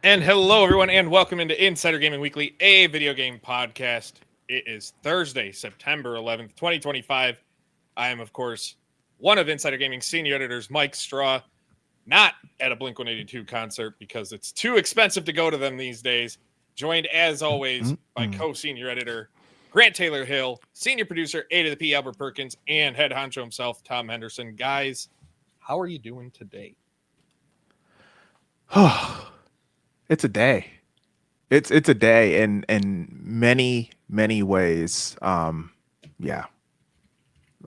And hello, everyone, and welcome into Insider Gaming Weekly, a video game podcast. It is Thursday, September 11th, 2025. I am, of course, one of Insider Gaming's senior editors, Mike Straw, not at a Blink-182 concert because it's too expensive to go to them these days. Joined, as always, by co-senior editor Grant Taylor Hill, senior producer, A to the P, Albert Perkins, and head honcho himself, Tom Henderson. Guys, how are you doing today? It's a day. It's a day in many ways. Yeah.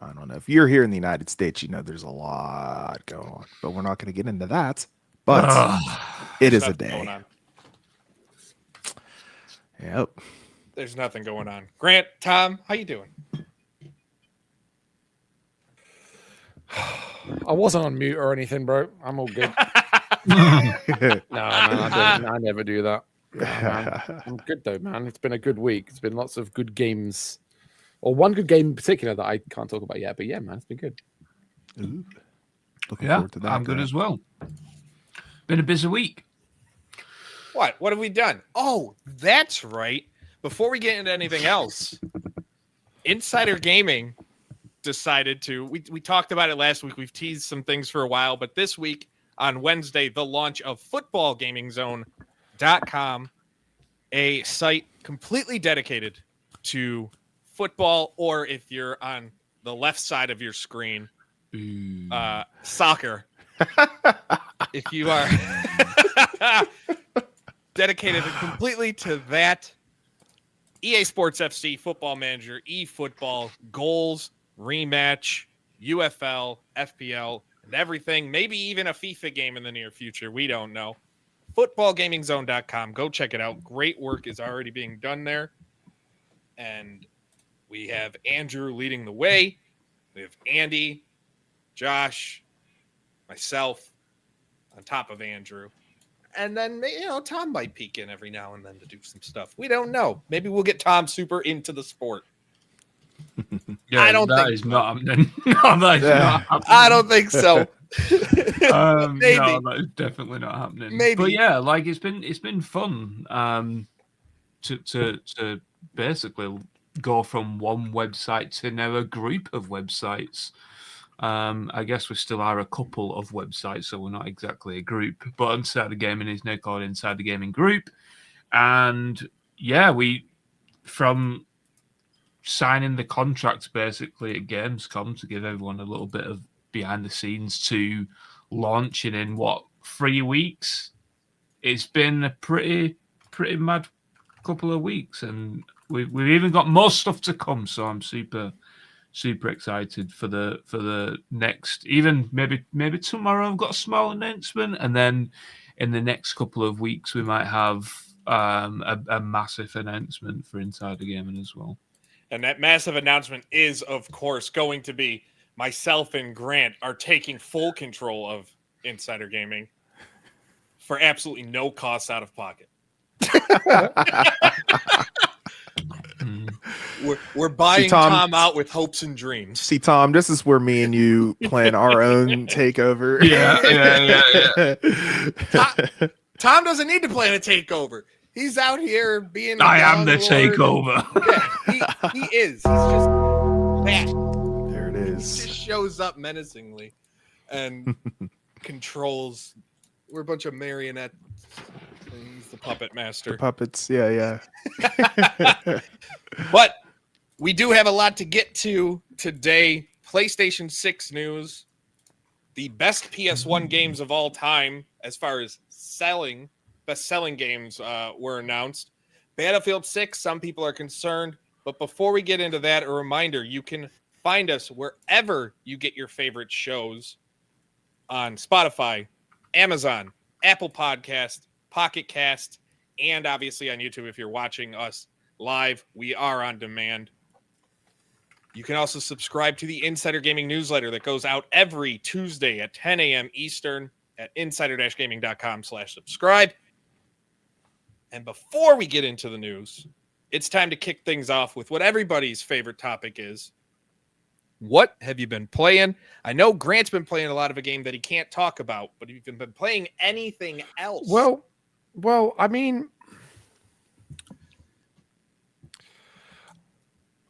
I don't know. If you're here in the United States, you know there's a lot going on, but we're not going to get into that. But it is a day. Yep. There's nothing going on. Grant, Tom, how you doing? I wasn't on mute or anything, bro. I'm all good. No, man, I never do that. No, man. I'm good though, man. It's been a good week. It's been lots of good games, or one good game in particular that I can't talk about yet. But yeah, man, it's been good. Ooh. Looking forward to that. I'm good as well. Been a busy week. What have we done? Oh, that's right. Before we get into anything else, Insider Gaming decided to. We talked about it last week. We've teased some things for a while, but this week, on Wednesday, the launch of footballgamingzone.com, a site completely dedicated to football, or if you're on the left side of your screen, soccer. If you are dedicated completely to that, EA Sports FC, Football Manager, eFootball, goals, rematch, UFL, FPL, and everything, maybe even a FIFA game in the near future. We don't know. Footballgamingzone.com. Go check it out. Great work is already being done there. And we have Andrew leading the way. We have Andy, Josh, myself on top of Andrew. And then, Tom might peek in every now and then to do some stuff. We don't know. Maybe we'll get Tom super into the sport. Yeah, I don't think that is not happening. No, that is not happening. I don't think so. Maybe. No, that is definitely not happening. Maybe. But yeah, like it's been fun to basically go from one website to now a group of websites. I guess we still are a couple of websites, so we're not exactly a group. But Insider Gaming is now called Insider Gaming Group, and yeah, we from signing the contracts basically at Gamescom to give everyone a little bit of behind the scenes to launching in 3 weeks. It's been a pretty mad couple of weeks, and we've even got more stuff to come. So I'm super excited for the next. Even maybe tomorrow I've got a small announcement, and then in the next couple of weeks we might have a massive announcement for Insider Gaming as well. And that massive announcement is, of course, going to be myself and Grant are taking full control of Insider Gaming for absolutely no cost out of pocket. We're buying Tom out with hopes and dreams. See, Tom, this is where me and you plan our own takeover. Yeah. Tom doesn't need to plan a takeover. He's out here being. I am the takeover. Yeah, he is. He's just that. There it is. He just shows up menacingly and controls. We're a bunch of marionettes. He's the puppet master. The puppets, yeah. But we do have a lot to get to today. PlayStation 6 news. The best PS1 games of all time, as far as best-selling games were announced. Battlefield 6, some people are concerned. But before we get into that, a reminder, you can find us wherever you get your favorite shows on Spotify, Amazon, Apple Podcast, Pocket Cast, and obviously on YouTube if you're watching us live. We are on demand. You can also subscribe to the Insider Gaming newsletter that goes out every Tuesday at 10 a.m. Eastern at insider-gaming.com/subscribe. And before we get into the news, it's time to kick things off with what everybody's favorite topic is. What have you been playing? I know Grant's been playing a lot of a game that he can't talk about, but have you been playing anything else? Well, Well, I mean,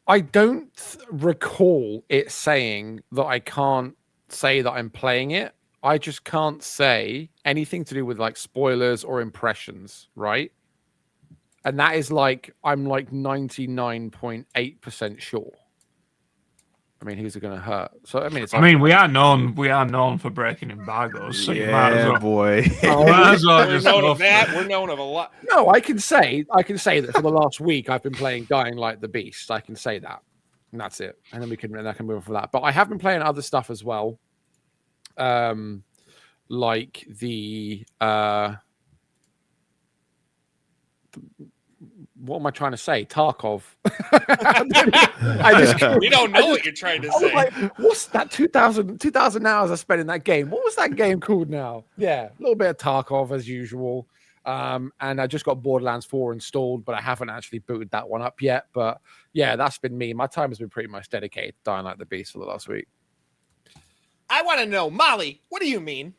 I don't recall it saying that I can't say that I'm playing it. I just can't say anything to do with like spoilers or impressions, right? And that is like, I'm like 99.8% sure. I mean, who's it going to hurt? So, I mean, it's. I mean, we are known for breaking embargoes, so you might as Yeah, well. boy. You might as well We're just known go of for that. it. We're known of a lot. No, I can say that for the last week I've been playing Dying Light the Beast. I can say that, and that's it. And then I can move on from that. But I have been playing other stuff as well, like the what am I trying to say? Tarkov. We don't know what you're trying to I was say. like, what's that 2,000 hours I spent in that game? What was that game called now? Yeah, a little bit of Tarkov as usual. And I just got Borderlands 4 installed, but I haven't actually booted that one up yet. But yeah, that's been me. My time has been pretty much dedicated to Dying Like the Beast for the last week. I want to know, Molly, what do you mean?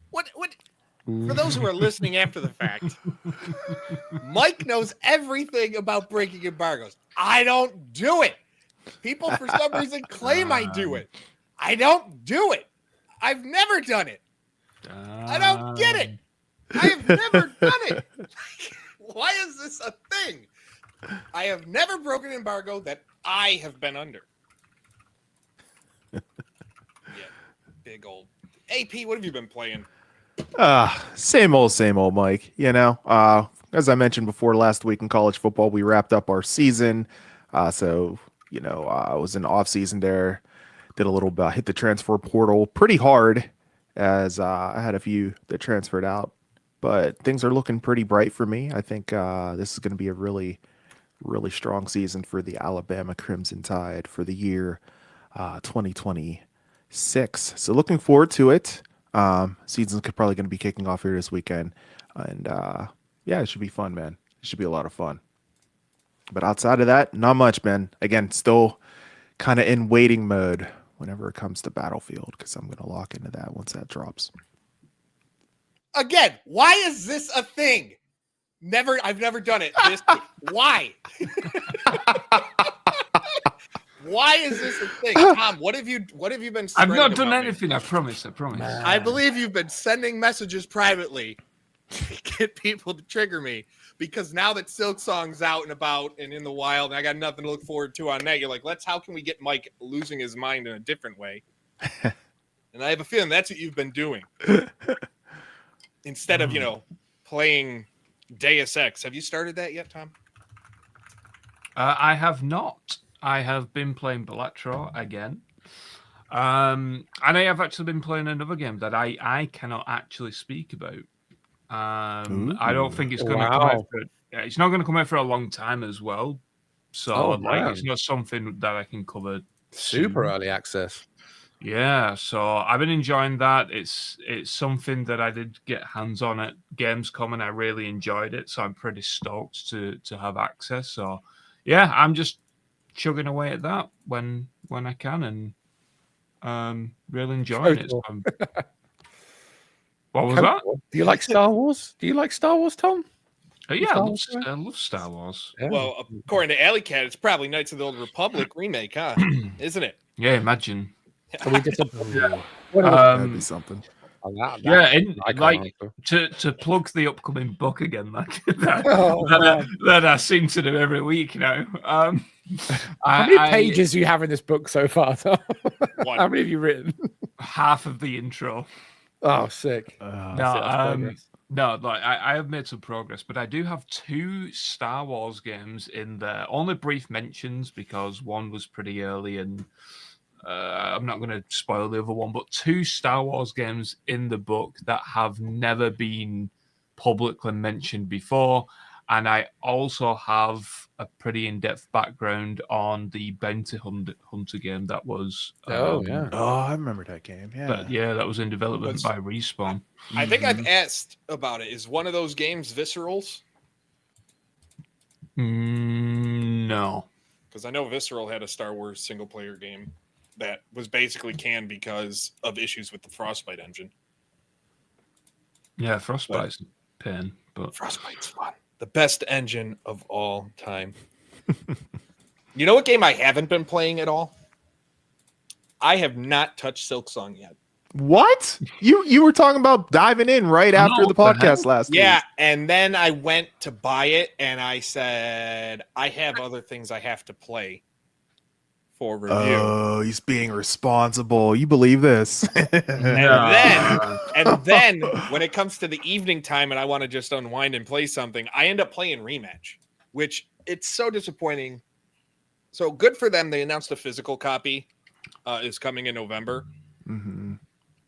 What for those who are listening after the fact, Mike knows everything about breaking embargoes. I don't do it. People for some reason claim I do it. I don't do it. I've never done it. I don't get it. I have never done it. Why is this a thing? I have never broken an embargo that I have been under. Yeah, big old AP. What have you been playing? Same old, Mike. You know, as I mentioned before, last week in college football, we wrapped up our season. So, you know, I was in off season there, did a little bit, hit the transfer portal pretty hard as I had a few that transferred out, but things are looking pretty bright for me. I think this is going to be a really, really strong season for the Alabama Crimson Tide for the year 2026. So looking forward to it. Season's probably going to be kicking off here this weekend, and yeah, it should be fun, man. It should be a lot of fun. But outside of that, not much, man. Again, still kind of in waiting mode whenever it comes to Battlefield, because I'm going to lock into that once that drops. Again, why is this a thing? I've never done it. Why? Why is this a thing? Tom, what have you been I've not done about me? anything, I promise. I believe you've been sending messages privately to get people to trigger me, because now that SilkSong's out and about and in the wild, and I got nothing to look forward to on that, you're like, how can we get Mike losing his mind in a different way? And I have a feeling that's what you've been doing. Instead of, playing Deus Ex. Have you started that yet, Tom? I have not. I have been playing Batro again. And I have actually been playing another game that I cannot actually speak about. I don't think it's going to come out it's not going to come out for a long time as well. So it's not something that I can cover. Super early access. Yeah, so I've been enjoying that. It's something that I did get hands on at Gamescom, and I really enjoyed it. So I'm pretty stoked to have access. So yeah, I'm just chugging away at that when I can, and really enjoying it. So what was that? Do you like Star Wars? Tom? Yeah, I love Star Wars. Yeah. Well, according to Alley Cat, it's probably Knights of the Old Republic remake, huh? Isn't it? Yeah, imagine. Are we just that'd be something. Yeah, and like to plug the upcoming book again, like that I seem to do every week now. How many pages do you have in this book so far, Tom? How many have you written? Half of the intro. Oh, sick. No, like I have made some progress, but I do have 2 Star Wars games in there. Only brief mentions because one was pretty early, and I'm not going to spoil the other one, but 2 Star Wars games in the book that have never been publicly mentioned before. And I also have a pretty in-depth background on the Bounty Hunter game that was... Oh, I remember that game. Yeah, that was in development by Respawn. I think I've asked about it. Is one of those games Visceral's? No. Because I know Visceral had a Star Wars single-player game that was basically canned because of issues with the Frostbite engine. Yeah, Frostbite's pain, but Frostbite's fun. The best engine of all time. You know what game I haven't been playing at all? I have not touched SilkSong yet. What? You were talking about diving in right I after know, the what the podcast hell? last Yeah, week. and then I went to buy it, and I said, I have other things I have to play for review. Oh, he's being responsible. You believe this? And then when it comes to the evening time and I want to just unwind and play something, I end up playing Rematch, which it's so disappointing. So good for them. They announced a physical copy is coming in November. Mhm.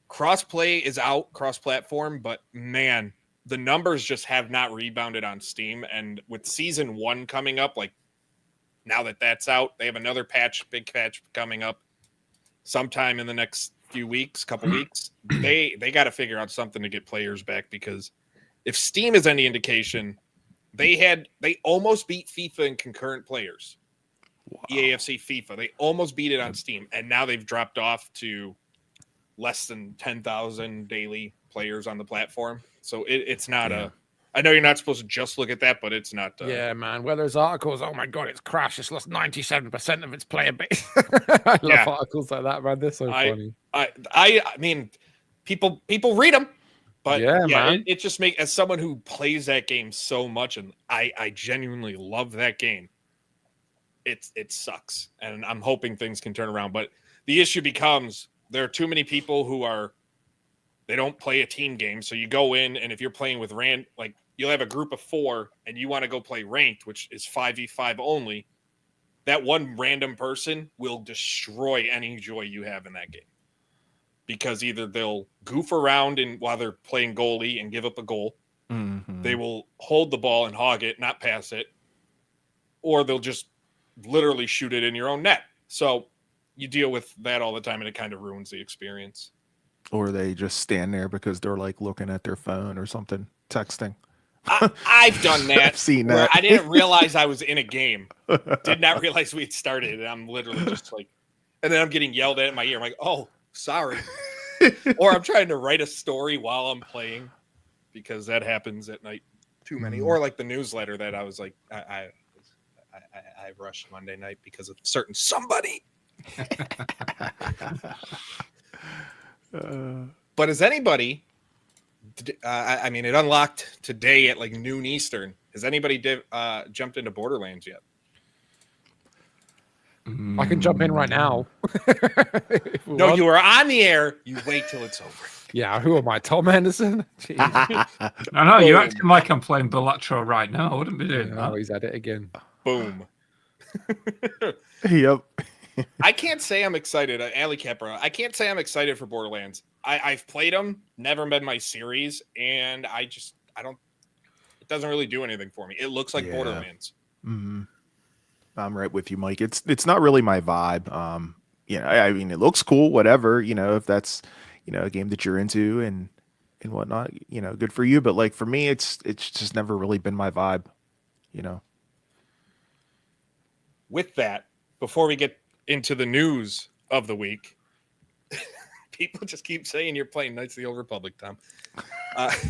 Crossplay is out, cross-platform, but man, the numbers just have not rebounded on Steam. And with season 1 coming up, like now that that's out, they have another patch, big patch coming up sometime in the next few weeks, couple weeks. They got to figure out something to get players back, because if Steam is any indication, they almost beat FIFA in concurrent players. Wow. EAFC FIFA. They almost beat it on Steam, and now they've dropped off to less than 10,000 daily players on the platform. So it's not I know you're not supposed to just look at that, but it's not. Yeah, man. Where there's articles, oh my god, it's crashed. It's lost 97% of its player base. I love articles like that, man. They're so funny. I mean, people read them, but yeah, man. It just makes, as someone who plays that game so much, and I genuinely love that game. It sucks, and I'm hoping things can turn around. But the issue becomes there are too many people who they don't play a team game. So you go in, and if you're playing with like you'll have a group of 4 and you want to go play ranked, which is 5v5 only, that one random person will destroy any joy you have in that game. Because either they'll goof around while they're playing goalie and give up a goal. Mhm. They will hold the ball and hog it, not pass it. Or they'll just literally shoot it in your own net. So you deal with that all the time, and it kind of ruins the experience. Or they just stand there because they're like looking at their phone or something, texting. I've done that. I've seen that. I didn't realize I was in a game. Did not realize we had started. And I'm literally just like, and then I'm getting yelled at in my ear. I'm like, oh, sorry. Or I'm trying to write a story while I'm playing, because that happens at night too many. Or like the newsletter that I was like, I rushed Monday night because of certain somebody. But has anybody, I mean, it unlocked today at like noon Eastern. Has anybody jumped into Borderlands yet? I can jump in right now. No, you are on the air. You wait till it's over. Yeah, who am I? Tom Henderson? I know, you're acting like I'm playing Batro right now. I wouldn't be doing that. Oh, he's at it again. Boom. Yep. I can't say I'm excited. Ali Capra, I can't say I'm excited for Borderlands. I've played them, never been my series, and I don't. It doesn't really do anything for me. It looks like Borderlands. Mm-hmm. I'm right with you, Mike. It's not really my vibe. I mean, it looks cool, whatever. If that's a game that you're into and whatnot, good for you. But like for me, it's just never really been my vibe. With that, before we get into the news of the week, people just keep saying you're playing Knights of the Old Republic, Tom.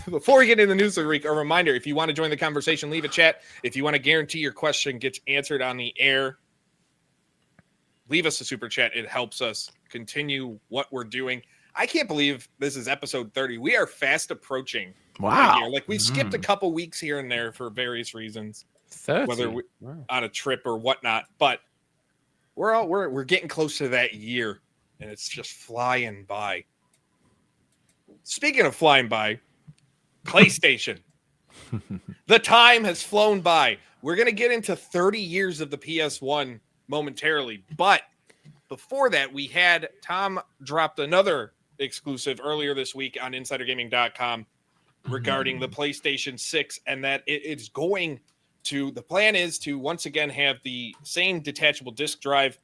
Before we get into the news of the week, a reminder, if you want to join the conversation, leave a chat. If you want to guarantee your question gets answered on the air, leave us a super chat. It helps us continue what we're doing. I can't believe this is episode 30. We are fast approaching. Wow. Here. Like we've skipped a couple weeks here and there for various reasons, 30. whether we on a trip or whatnot, but we're getting close to that year, and it's just flying by. Speaking of flying by, PlayStation. The time has flown by. We're going to get into 30 years of the PS1 momentarily, but before that, we had Tom dropped another exclusive earlier this week on InsiderGaming.com regarding the PlayStation 6, and that it's going to, the plan is to once again have the same detachable disc drive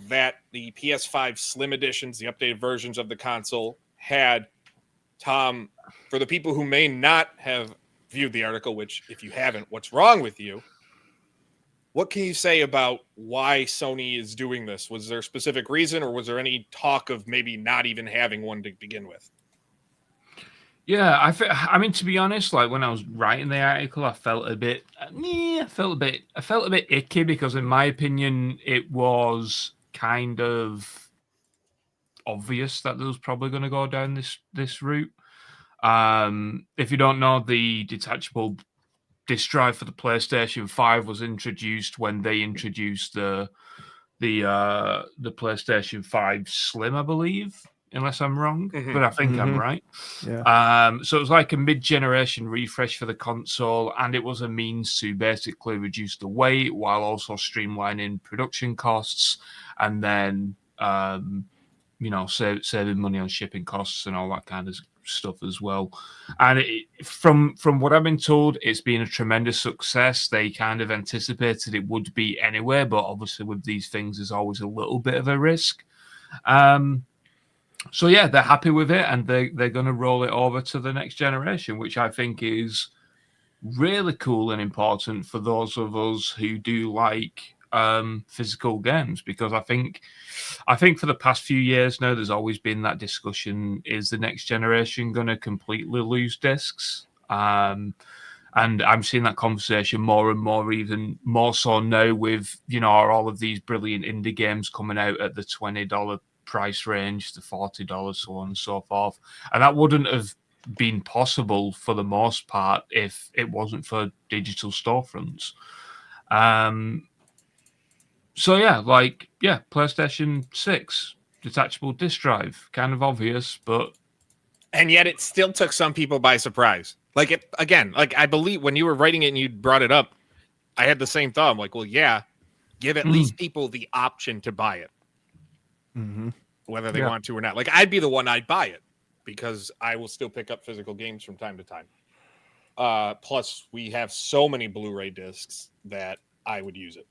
that the PS5 Slim editions, the updated versions of the console, had. Tom, for the people who may not have viewed the article, which if you haven't, what's wrong with you? What can you say about why Sony is doing this? Was there a specific reason, or was there any talk of maybe not even having one to begin with? Yeah, I mean, to be honest, like when I was writing the article, I felt a bit icky because, in my opinion, it was kind of obvious that there was probably going to go down this route. If you don't know, the detachable disk drive for the PlayStation 5 was introduced when they introduced the PlayStation 5 Slim, I believe, unless I'm wrong, but I think I'm right. Yeah. So it was like a mid-generation refresh for the console, and it was a means to basically reduce the weight while also streamlining production costs, and then saving money on shipping costs and all that kind of stuff as well. And from what I've been told, it's been a tremendous success. They kind of anticipated it would be anyway, but obviously with these things, there's always a little bit of a risk. So yeah, they're happy with it, and they're going to roll it over to the next generation, which I think is really cool and important for those of us who do like physical games, because I think for the past few years now, there's always been that discussion: is the next generation going to completely lose discs? And I'm seeing that conversation more and more, even more so now with all of these brilliant indie games coming out at the $20 price range, the $40, so on and so forth. And that wouldn't have been possible for the most part if it wasn't for digital storefronts. So yeah, PlayStation 6 detachable disc drive, kind of obvious, but and yet it still took some people by surprise. Like it again, like I believe when you were writing it and you brought it up, I had the same thought. I'm like, well, yeah, give at least people the option to buy it, whether they want to or not. Like I'd be the one, I'd buy it because I will still pick up physical games from time to time. Plus, we have so many Blu-ray discs that I would use it.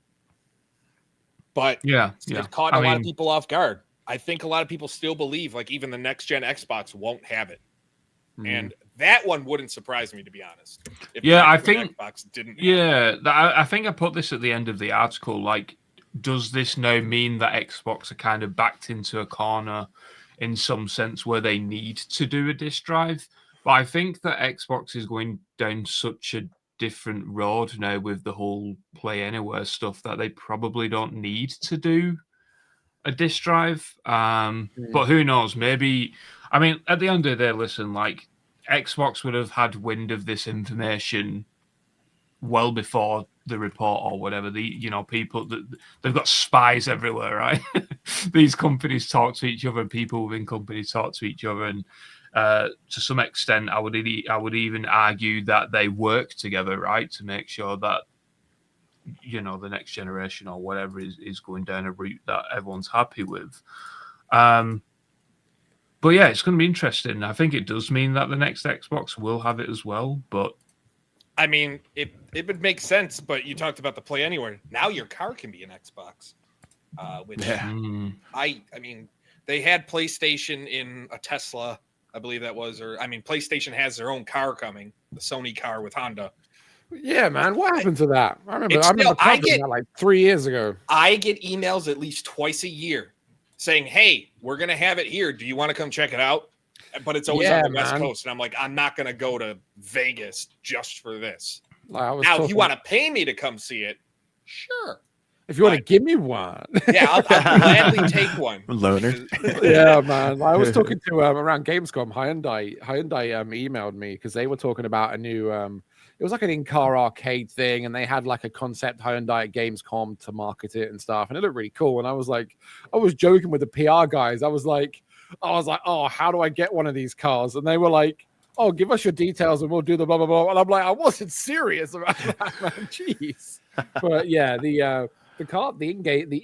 But it caught a lot of people off guard. I think a lot of people still believe, like, even the next gen Xbox won't have it. And that one wouldn't surprise me, to be honest. I think Xbox didn't. I think I put this at the end of the article. Like, does this now mean that Xbox are kind of backed into a corner in some sense where they need to do a disc drive? But I think that Xbox is going down such a different road now with the whole Play Anywhere stuff that they probably don't need to do a disc drive. But who knows? Maybe, I mean, at the end of the day, listen, like, Xbox would have had wind of this information well before the report or whatever. People that they've got spies everywhere, right? These companies talk to each other, and people within companies talk to each other, and to some extent, I would even argue that they work together, right, to make sure that the next generation or whatever is going down a route that everyone's happy with. But yeah, it's going to be interesting. I think it does mean that the next Xbox will have it as well. But I mean, it would make sense. But you talked about the Play Anywhere. Now your car can be an Xbox. I mean, they had PlayStation in a Tesla, I believe that was, PlayStation has their own car coming, the Sony car with Honda. Yeah, man. What happened to that? I remember covering that like 3 years ago. I get emails at least twice a year saying, hey, we're going to have it here. Do you want to come check it out? But it's always on the West Coast. And I'm like, I'm not going to go to Vegas just for this. Now, if you want to pay me to come see it, sure. If you want to give me one. Yeah, I'll gladly take one. Loner. Yeah, man. I was talking to, around Gamescom, Hyundai emailed me because they were talking about a new, it was like an in-car arcade thing, and they had like a concept Hyundai at Gamescom to market it and stuff, and it looked really cool. And I was joking with the PR guys. I was like, oh, how do I get one of these cars? And they were like, oh, give us your details and we'll do the blah, blah, blah. And I'm like, I wasn't serious about that, man. Jeez. But yeah, the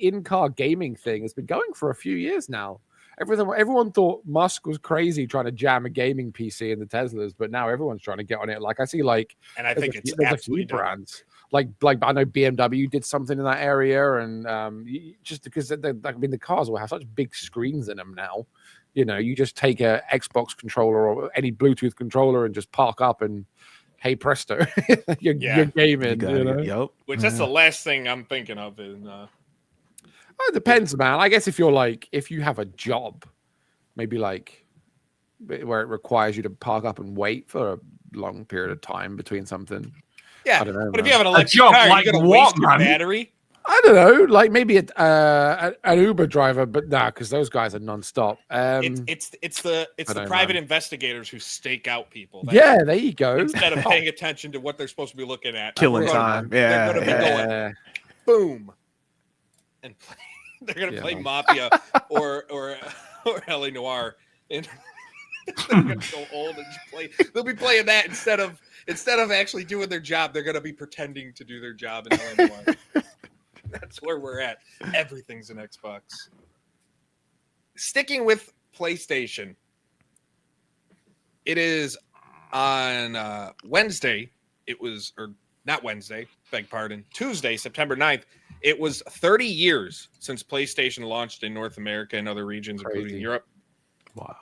in-car gaming thing has been going for a few years now. Everyone thought Musk was crazy trying to jam a gaming PC in the Teslas, but now everyone's trying to get on it. Like I see, and I think it's a few brands. Like I know BMW did something in that area, and just because the cars will have such big screens in them now. You just take a Xbox controller or any Bluetooth controller and just park up, and hey presto, you're gaming. Yep. Which that's the last thing I'm thinking of. It depends, man. I guess if you have a job, maybe like where it requires you to park up and wait for a long period of time between something. Yeah, I don't know, but if man. you have an electric job car, like you're gonna what, waste your man? battery. I don't know, like maybe an Uber driver, but nah, because those guys are nonstop. It's the don't know, private man. investigators who stake out people. That's- Yeah, there you go. Instead of paying attention to what they're supposed to be looking at, Killing they're gonna- time. They're Yeah, going to be yeah. going boom, and play, they're going to Yeah, play man. Mafia or LA Noire, and they're going to go old and just play. They'll be playing that instead of actually doing their job. They're going to be pretending to do their job in LA Noire. That's where we're at. Everything's an Xbox. Sticking with PlayStation, it is on Wednesday. It was, or not Wednesday, beg pardon, Tuesday, September 9th. It was 30 years since PlayStation launched in North America and other regions, including Crazy. Europe. Wow.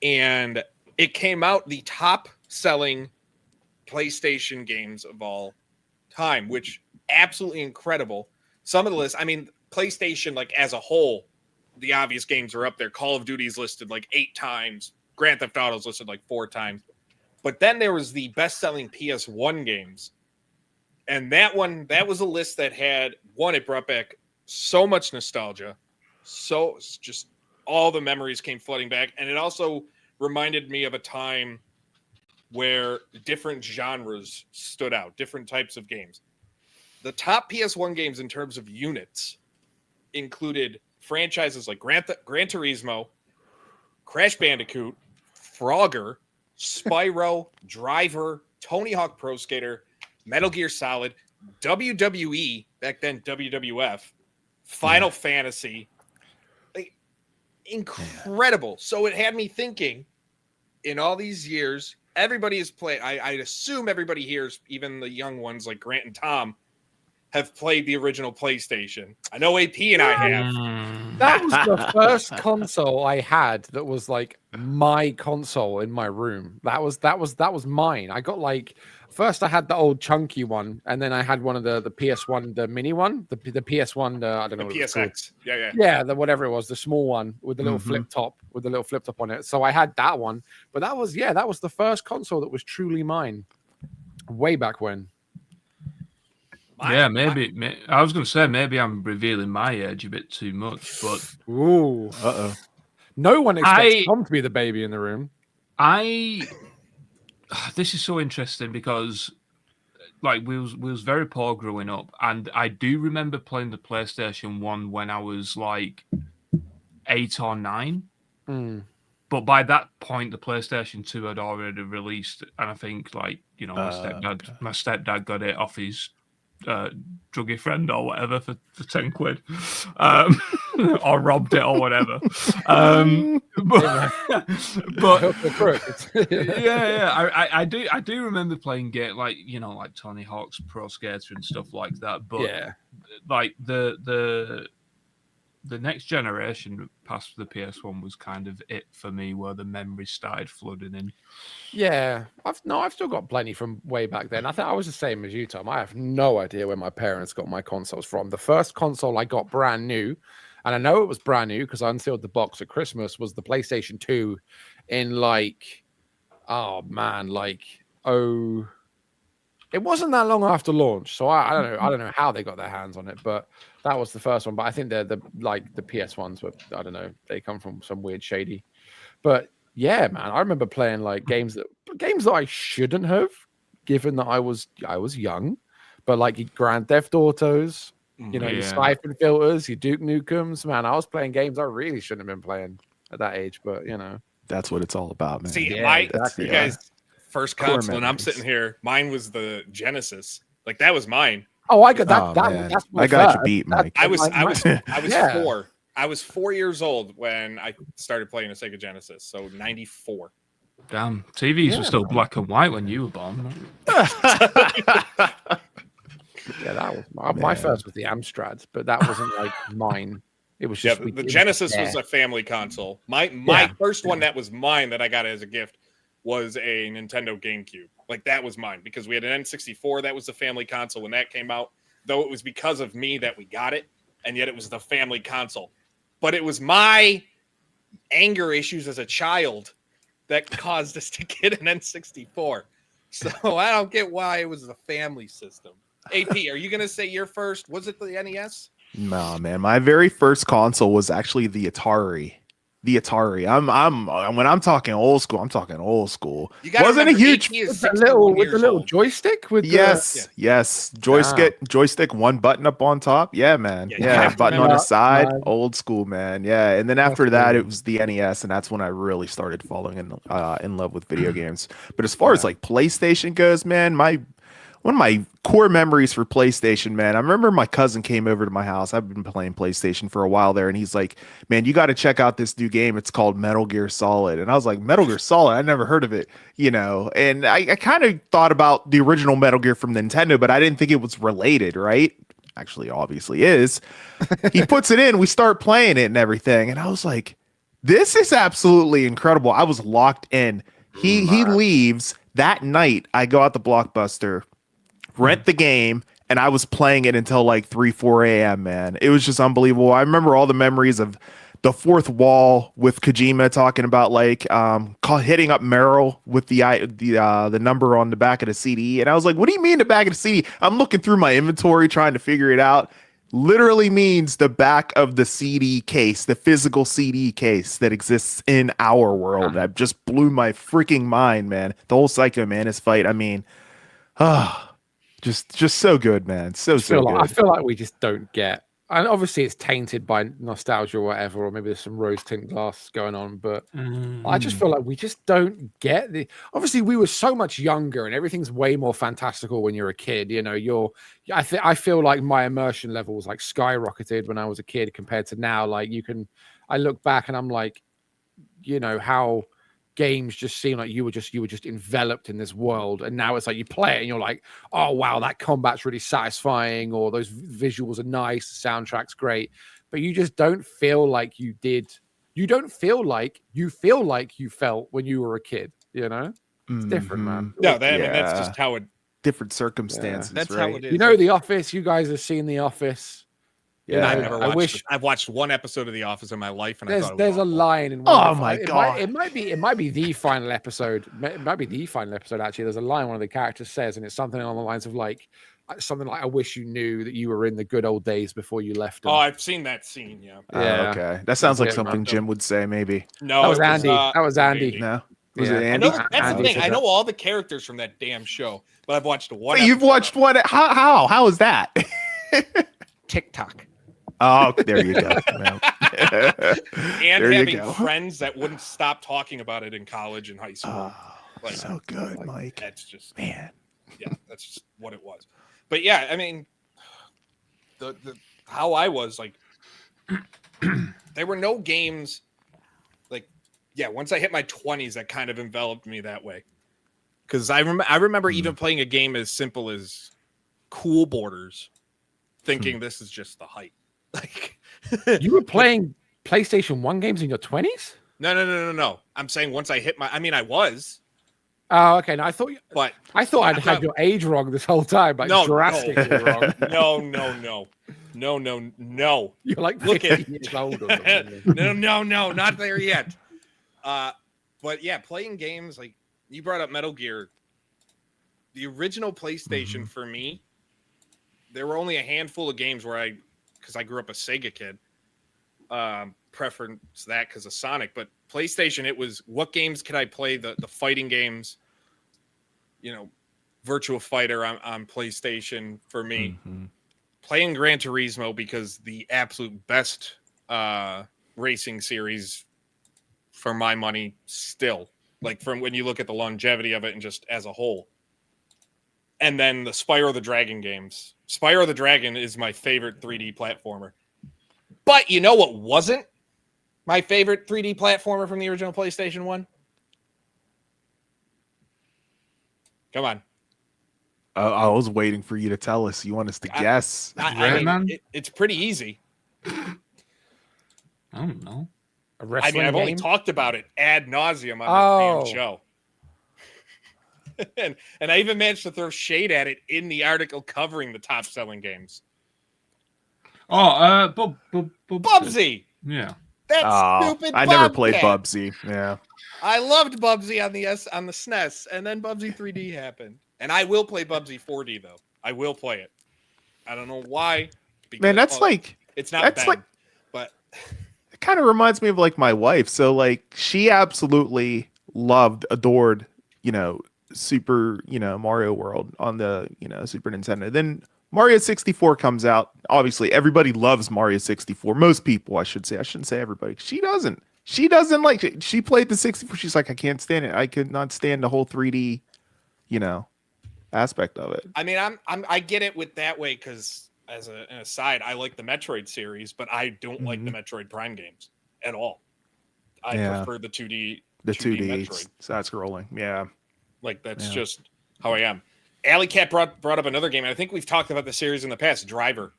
And it came out the top selling PlayStation games of all time, which absolutely incredible. Some of the lists, I mean, PlayStation, like as a whole, the obvious games are up there. Call of Duty's listed like 8 times. Grand Theft Auto's listed like 4 times. But then there was the best-selling PS1 games. And that was a list that had, one, it brought back so much nostalgia. So just all the memories came flooding back. And it also reminded me of a time where different genres stood out, different types of games. The top PS1 games in terms of units included franchises like Gran Turismo, Crash Bandicoot, Frogger, Spyro, Driver, Tony Hawk Pro Skater, Metal Gear Solid, WWE, back then WWF, Final Fantasy. Like, incredible. So it had me thinking, in all these years, everybody has played, I'd assume everybody here, even the young ones like Grant and Tom, have played the original PlayStation. I know AP and I have. That was the first console I had that was like my console in my room. That was mine. I got like, first I had the old chunky one, and then I had one of the PS1, the mini one, the PS1, I don't know The what it was called. PSX. Yeah. Yeah, the whatever it was, the small one with the little flip top, on it. So I had that one, but that was the first console that was truly mine, way back when. Yeah, maybe. I was going to say maybe I'm revealing my age a bit too much, but Ooh, no one expects Tom to be the baby in the room. This is so interesting because, like, we was very poor growing up, and I do remember playing the PlayStation 1 when I was like 8 or 9. But by that point, the PlayStation 2 had already released, and I think, like, you know, my stepdad got it off his druggy friend or whatever for 10 quid, or robbed it or whatever. But I do remember playing game like, you know, like Tony Hawk's Pro Skater and stuff like that. But like the next generation past the PS1 was kind of it for me, where the memories started flooding in. Yeah, I've still got plenty from way back then. I think I was the same as you, Tom. I have no idea where my parents got my consoles from. The first console I got brand new, and I know it was brand new because I unsealed the box at Christmas, was the PlayStation 2 in like, it wasn't that long after launch. So I don't know how they got their hands on it, but that was the first one. But I think the PS1s were, I don't know, they come from some weird shady. But yeah, man, I remember playing like games that I shouldn't have, given that I was young, but like Grand Theft Autos, you know, your Siphon Filters, your Duke Nukems, man, I was playing games I really shouldn't have been playing at that age, but you know, that's what it's all about, man. See, exactly. You guys, first console, and I'm sitting here. Mine was the Genesis. Like that was mine. Oh, I got that. Oh, that's my I got first. you beat, Mike. I was 4. I was 4 years old when I started playing a Sega Genesis. So 94. Damn, TVs were still black and white when you were born. Yeah, that was my first was the Amstrad, but that wasn't like mine. It was just the Genesis was a family console. My first one that was mine that I got as a gift was a Nintendo GameCube. Like that was mine because we had an N64 that was the family console when that came out. Though it was because of me that we got it, and yet it was the family console. But it was my anger issues as a child that caused us to get an N64. So I don't get why it was the family system. AP, are you gonna say your first? Was it the NES? No, man. My very first console was actually the Atari. The Atari. I'm when I'm talking old school, I'm talking old school. You gotta Wasn't a remember, huge AP is With the 61 years little old. joystick with yes. Joystick, one button up on top. Yeah, man. Yeah, you Yeah, have to button on remember- the side. man. Old school, man. Yeah. And then after That's that, cool. it was the NES, and that's when I really started falling in love with video games. But as far as like PlayStation goes, man, one of my core memories for PlayStation, man, I remember my cousin came over to my house. I've been playing PlayStation for a while there, and he's like, man, you got to check out this new game. It's called Metal Gear Solid. And I was like, Metal Gear Solid? I never heard of it, And I kind of thought about the original Metal Gear from Nintendo, but I didn't think it was related, right? Actually, obviously is. He puts it in, we start playing it and everything, and I was like, this is absolutely incredible. I was locked in. He leaves. That night, I go out to Blockbuster, rent the game, and I was playing it until like 3-4 a.m. man. It was just unbelievable. I remember all the memories of the fourth wall with Kojima talking about like hitting up Meryl with the number on the back of the CD, and I was like, what do you mean the back of the CD? I'm looking through my inventory trying to figure it out. Literally means the back of the CD case, the physical CD case that exists in our world. That just blew my freaking mind, man. The whole Psycho Mantis fight. I mean, just so good, man. So good. I feel like we just don't get, and obviously it's tainted by nostalgia or whatever, or maybe there's some rose tint glass going on, but I just feel like we just don't get the, obviously we were so much younger and everything's way more fantastical when you're a kid, I feel like my immersion levels like skyrocketed when I was a kid compared to now. Like I look back and I'm like, how games just seem like you were just enveloped in this world, and now it's like you play it and you're like, oh wow, that combat's really satisfying, or those visuals are nice, the soundtrack's great, but you just don't feel like you feel like you felt when you were a kid. It's different, man. No, I mean, that's just how it. Different circumstances. That's right? how it is. The Office. You guys have seen The Office. Yeah, I've watched one episode of The Office in my life, and there's a line in. God! It might be the final episode. It might be the final episode. Actually, there's a line one of the characters says, and it's something along the lines of like something like, "I wish you knew that you were in the good old days before you left." Them. Oh, I've seen that scene. Yeah. Okay, that sounds like something Jim would say. Maybe. No, that was Andy. That was Andy. No. Was Yeah. it Andy? That's the thing. I know all the characters from that damn show, but I've watched one. You've watched one? How is that? TikTok. Oh, there you go. And There you having go. friends that wouldn't stop talking about it in college and high school. So good, Mike. That's just Man. Yeah, that's just what it was. But yeah, I mean, the how I was like, there were no games like, yeah. Once I hit my 20s, that kind of enveloped me that way. Because I remember even playing a game as simple as Cool Borders, thinking this is just the height. Like you were playing PlayStation 1 games in your 20s? No. I'm saying once I hit I was. Oh, okay. No, I thought I'd had not- your age wrong this whole time, like drastically wrong. No. You're like Look 50 years old. Or something. No, not there yet. But yeah, playing games like you brought up Metal Gear. The original PlayStation for me, there were only a handful of games where because I grew up a Sega kid, preference that because of Sonic. But PlayStation, it was what games could I play? The fighting games, Virtua Fighter on PlayStation for me. Playing Gran Turismo because the absolute best racing series for my money still. Like from when you look at the longevity of it and just as a whole. And then the Spyro the Dragon games. Spyro the Dragon is my favorite 3D platformer. But you know what wasn't my favorite 3D platformer from the original PlayStation 1? Come on. I was waiting for you to tell us. You want us to guess? I mean, it's pretty easy. I don't know. I've only talked about it ad nauseum on this damn show. and I even managed to throw shade at it in the article covering the top selling games. Oh, Bubsy. Yeah. That stupid I never played Bobcat. Bubsy. Yeah. I loved Bubsy on the SNES, and then Bubsy 3D happened. And I will play Bubsy 4D though. I will play it. I don't know why. Because, Man, that's like it's not that's Ben, like but it kind of reminds me of like my wife. So like she absolutely adored, Super, Mario World on the, Super Nintendo. Then Mario 64 comes out. Obviously, everybody loves Mario 64. Most people, I should say. I shouldn't say everybody. She doesn't. She doesn't like it. She played the 64. She's like, I can't stand it. I could not stand the whole 3D, aspect of it. I mean, I get it with that way because as an aside, I like the Metroid series, but I don't like the Metroid Prime games at all. I prefer the 2D. The 2D Metroid. side scrolling. Yeah. Like that's just how I am. Alley Cat brought up another game, and I think we've talked about the series in the past. Driver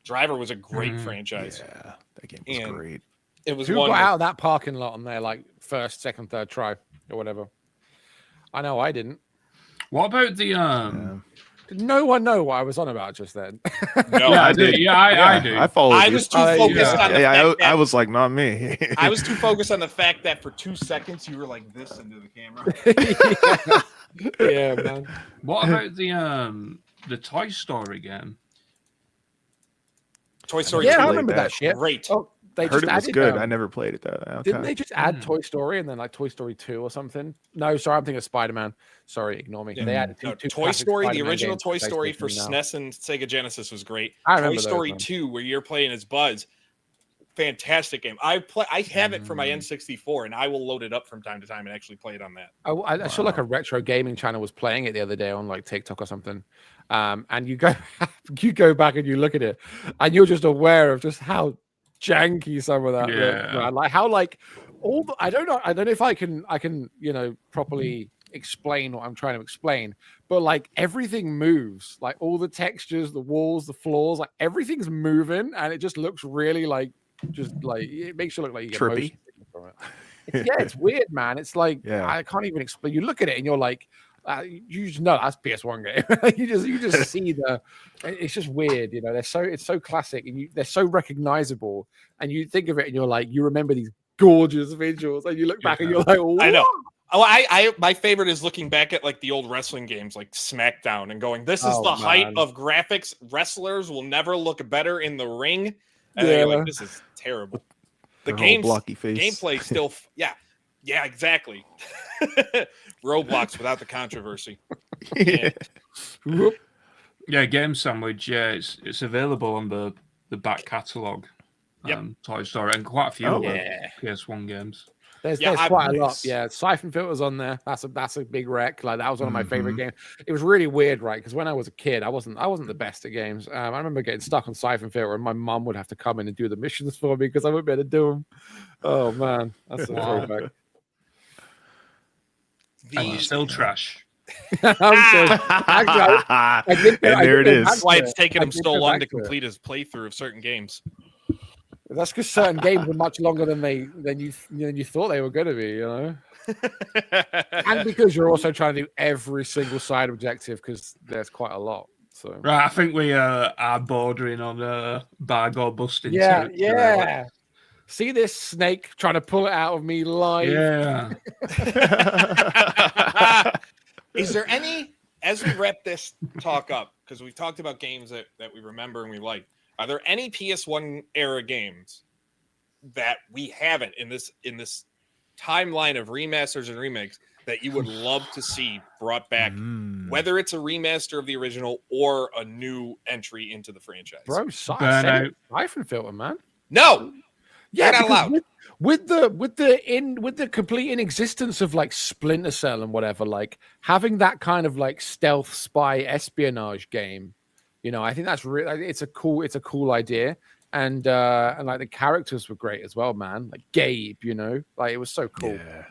was a great franchise. Yeah, that game was great. It was Who one got out of that parking lot on their like first, second, third try or whatever? I know I didn't. What about the Did no one know what I was on about just then? No, Yeah, I did. I do. I followed I you. was too focused on the fact that I was like, not me. I was too focused on the fact that for 2 seconds you were like this into the camera. Yeah, man. What about the Toy Story game? Toy Story Yeah, 2 I remember that shit. great. Oh, they Heard just it was added, good. I never played it though. Okay. Didn't they just add Toy Story and then like Toy Story 2 or something? No, sorry, I'm thinking of Spider-Man. Sorry, ignore me. Yeah. They added No, two Toy classic Story, the Spider-Man original games Toy Story for PlayStation now. SNES and Sega Genesis was great. I Toy remember those, Story man. 2, where you're playing as Buzz, fantastic game. I have it for my N64, and I will load it up from time to time and actually play it on that. I saw like a retro gaming channel was playing it the other day on like TikTok or something. And you go back and you look at it, and you're just aware of just how janky some of that looks, man. Like how like all the, I don't know if I can properly explain what I'm trying to explain, but like everything moves, like all the textures, the walls, the floors, like everything's moving, and it just looks really like just like it makes you look like you get Trippy. motion from it. It's weird, man. It's like Yeah. I can't even explain. You look at it and you're like, you just know that's PS1 game. you just see the. It's just weird, it's so classic and they're so recognizable, and you think of it and you're like, you remember these gorgeous visuals, and you look back and you're like, what? I know. Oh, my favorite is looking back at like the old wrestling games like SmackDown and going, this is the height of graphics. Wrestlers will never look better in the ring. And then you're like, this is terrible. The blocky face. gameplay still, yeah, exactly. Roblox without the controversy. Yeah, Game Sandwich. Yeah, it's available on the back catalogue. Toy Story, and quite a few PS1 games. There's quite a lot. Yeah, Siphon Filter's on there. That's a big wreck. Like that was one of my favorite games. It was really weird, right? Because when I was a kid, I wasn't the best at games. I remember getting stuck on Siphon Filter, and my mum would have to come in and do the missions for me because I wouldn't be able to do them. Oh man, that's a throwback. And you're still trash. I did And there it is. That's why it's taken him so long to complete his playthrough of certain games. That's because certain games are much longer than you thought they were going to be, and because you're also trying to do every single side objective because there's quite a lot. So Right, I think we are bordering on bag or busting. Yeah. See this snake trying to pull it out of me live? Yeah. Is there any, as we wrap this talk up, because we've talked about games that we remember and we like, are there any PS1 era games that we haven't in this timeline of remasters and remakes that you would love to see brought back, whether it's a remaster of the original or a new entry into the franchise? Bro, Siphon Filter, man. No. Yeah, not allowed. With the complete inexistence of like Splinter Cell and whatever, like having that kind of like stealth spy espionage game, I think that's really it's a cool idea, and like the characters were great as well, man. Like Gabe, like it was so cool. Yeah.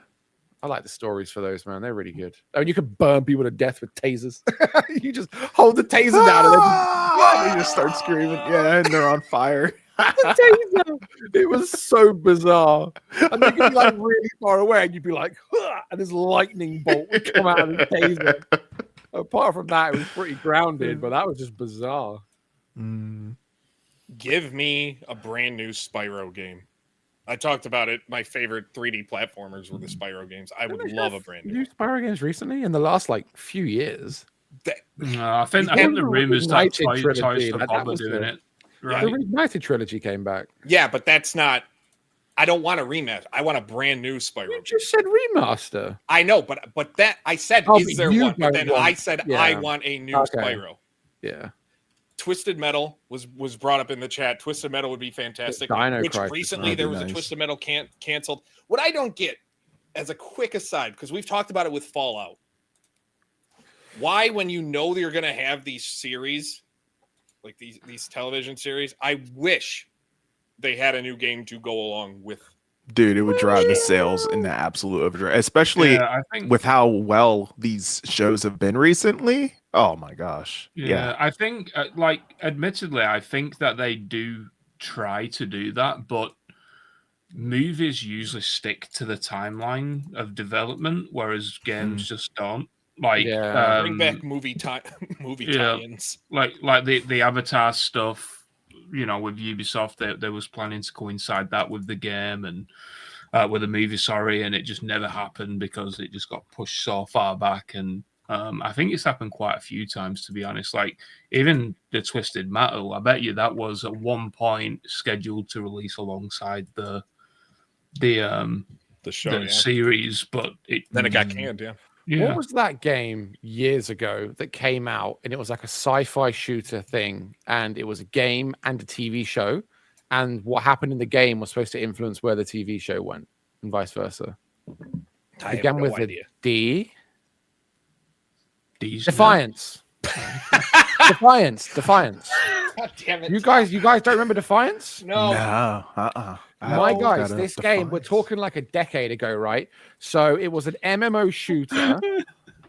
I like the stories for those, man. They're really good. Oh, and you can burn people to death with tasers. You just hold the taser down and they just start screaming. Yeah, and they're on fire. It was so bizarre. And they could be like really far away, and you'd be like, huh, and this lightning bolt would come out of the taser. Apart from that, it was pretty grounded, but that was just bizarre. Give me a brand new Spyro game. I talked about it. My favorite 3D platformers were the Spyro games. I would love a brand new new Spyro games recently in the last like few years. I think the remember rumors that Reignited Toys trilogy, for like, Bob that are was doing the- it. The Right? Reignited trilogy came back. Yeah, but that's not. I don't want a rematch. I want a brand new Spyro. You just said remaster. I know, but that I said, Oh, is but there you one? But don't then I want- said yeah. I want a new Okay. Spyro. Yeah. Twisted Metal was brought up in the chat. Twisted Metal would be fantastic. Dino Which Crisis recently would be there was a nice. Twisted Metal canceled. What I don't get, as a quick aside, because we've talked about it with Fallout, why when you know that you're going to have these series, like these television series, I wish they had a new game to go along with. Dude, it would drive the sales in the absolute overdrive, especially Yeah, I think with how well these shows have been recently. Oh my gosh. Yeah, I think, admittedly, I think that they do try to do that, but movies usually stick to the timeline of development, whereas games just don't. Like, Yeah. Bring back movie yeah. tie-ins. like the Avatar stuff, with Ubisoft, there was planning to coincide that with the game and with the movie, and it just never happened because it just got pushed so far back. And I think it's happened quite a few times, to be honest. Like even the Twisted Metal, I bet you that was at one point scheduled to release alongside the show, yeah. series, but Then it got canned, yeah. Yeah. What was that game years ago that came out and it was like a sci-fi shooter thing, and it was a game and a TV show, and what happened in the game was supposed to influence where the TV show went and vice versa. I Began have no with idea. a D. These Defiance. Defiance. God damn it. You guys don't remember Defiance? No. No. My guys, this game, we're talking like a decade ago, right? So it was an MMO shooter.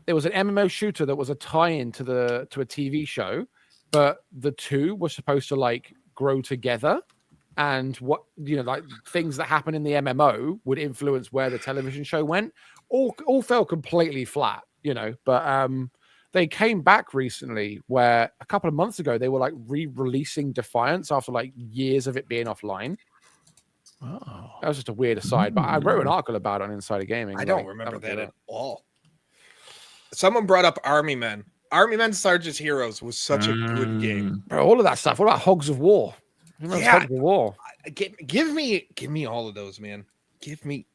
It was an MMO shooter that was a tie-in to a TV show, but the two were supposed to like grow together, and what like things that happen in the MMO would influence where the television show went. All fell completely flat, But they came back recently, where a couple of months ago they were like re-releasing Defiance after like years of it being offline. Oh. That was just a weird aside, but I wrote an article about it on Insider Gaming. I don't remember that at all. Someone brought up Army Men. Army Men Sarge's Heroes was such a good game. Bro, all of that stuff. What about Hogs of War? Remember Yeah. Hogs of War? Give me all of those, man. Give me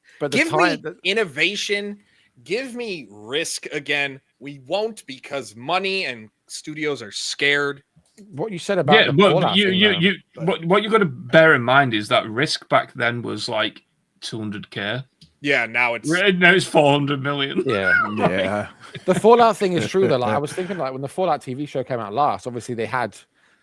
innovation. Give me Risk again. We won't, because money and studios are scared. What you said about the but Fallout thing, what you got to bear in mind is that Risk back then was like 200k. Yeah, now it's 400 million. Yeah. The Fallout thing is true though. Like I was thinking, like when the Fallout TV show came out last, obviously they had,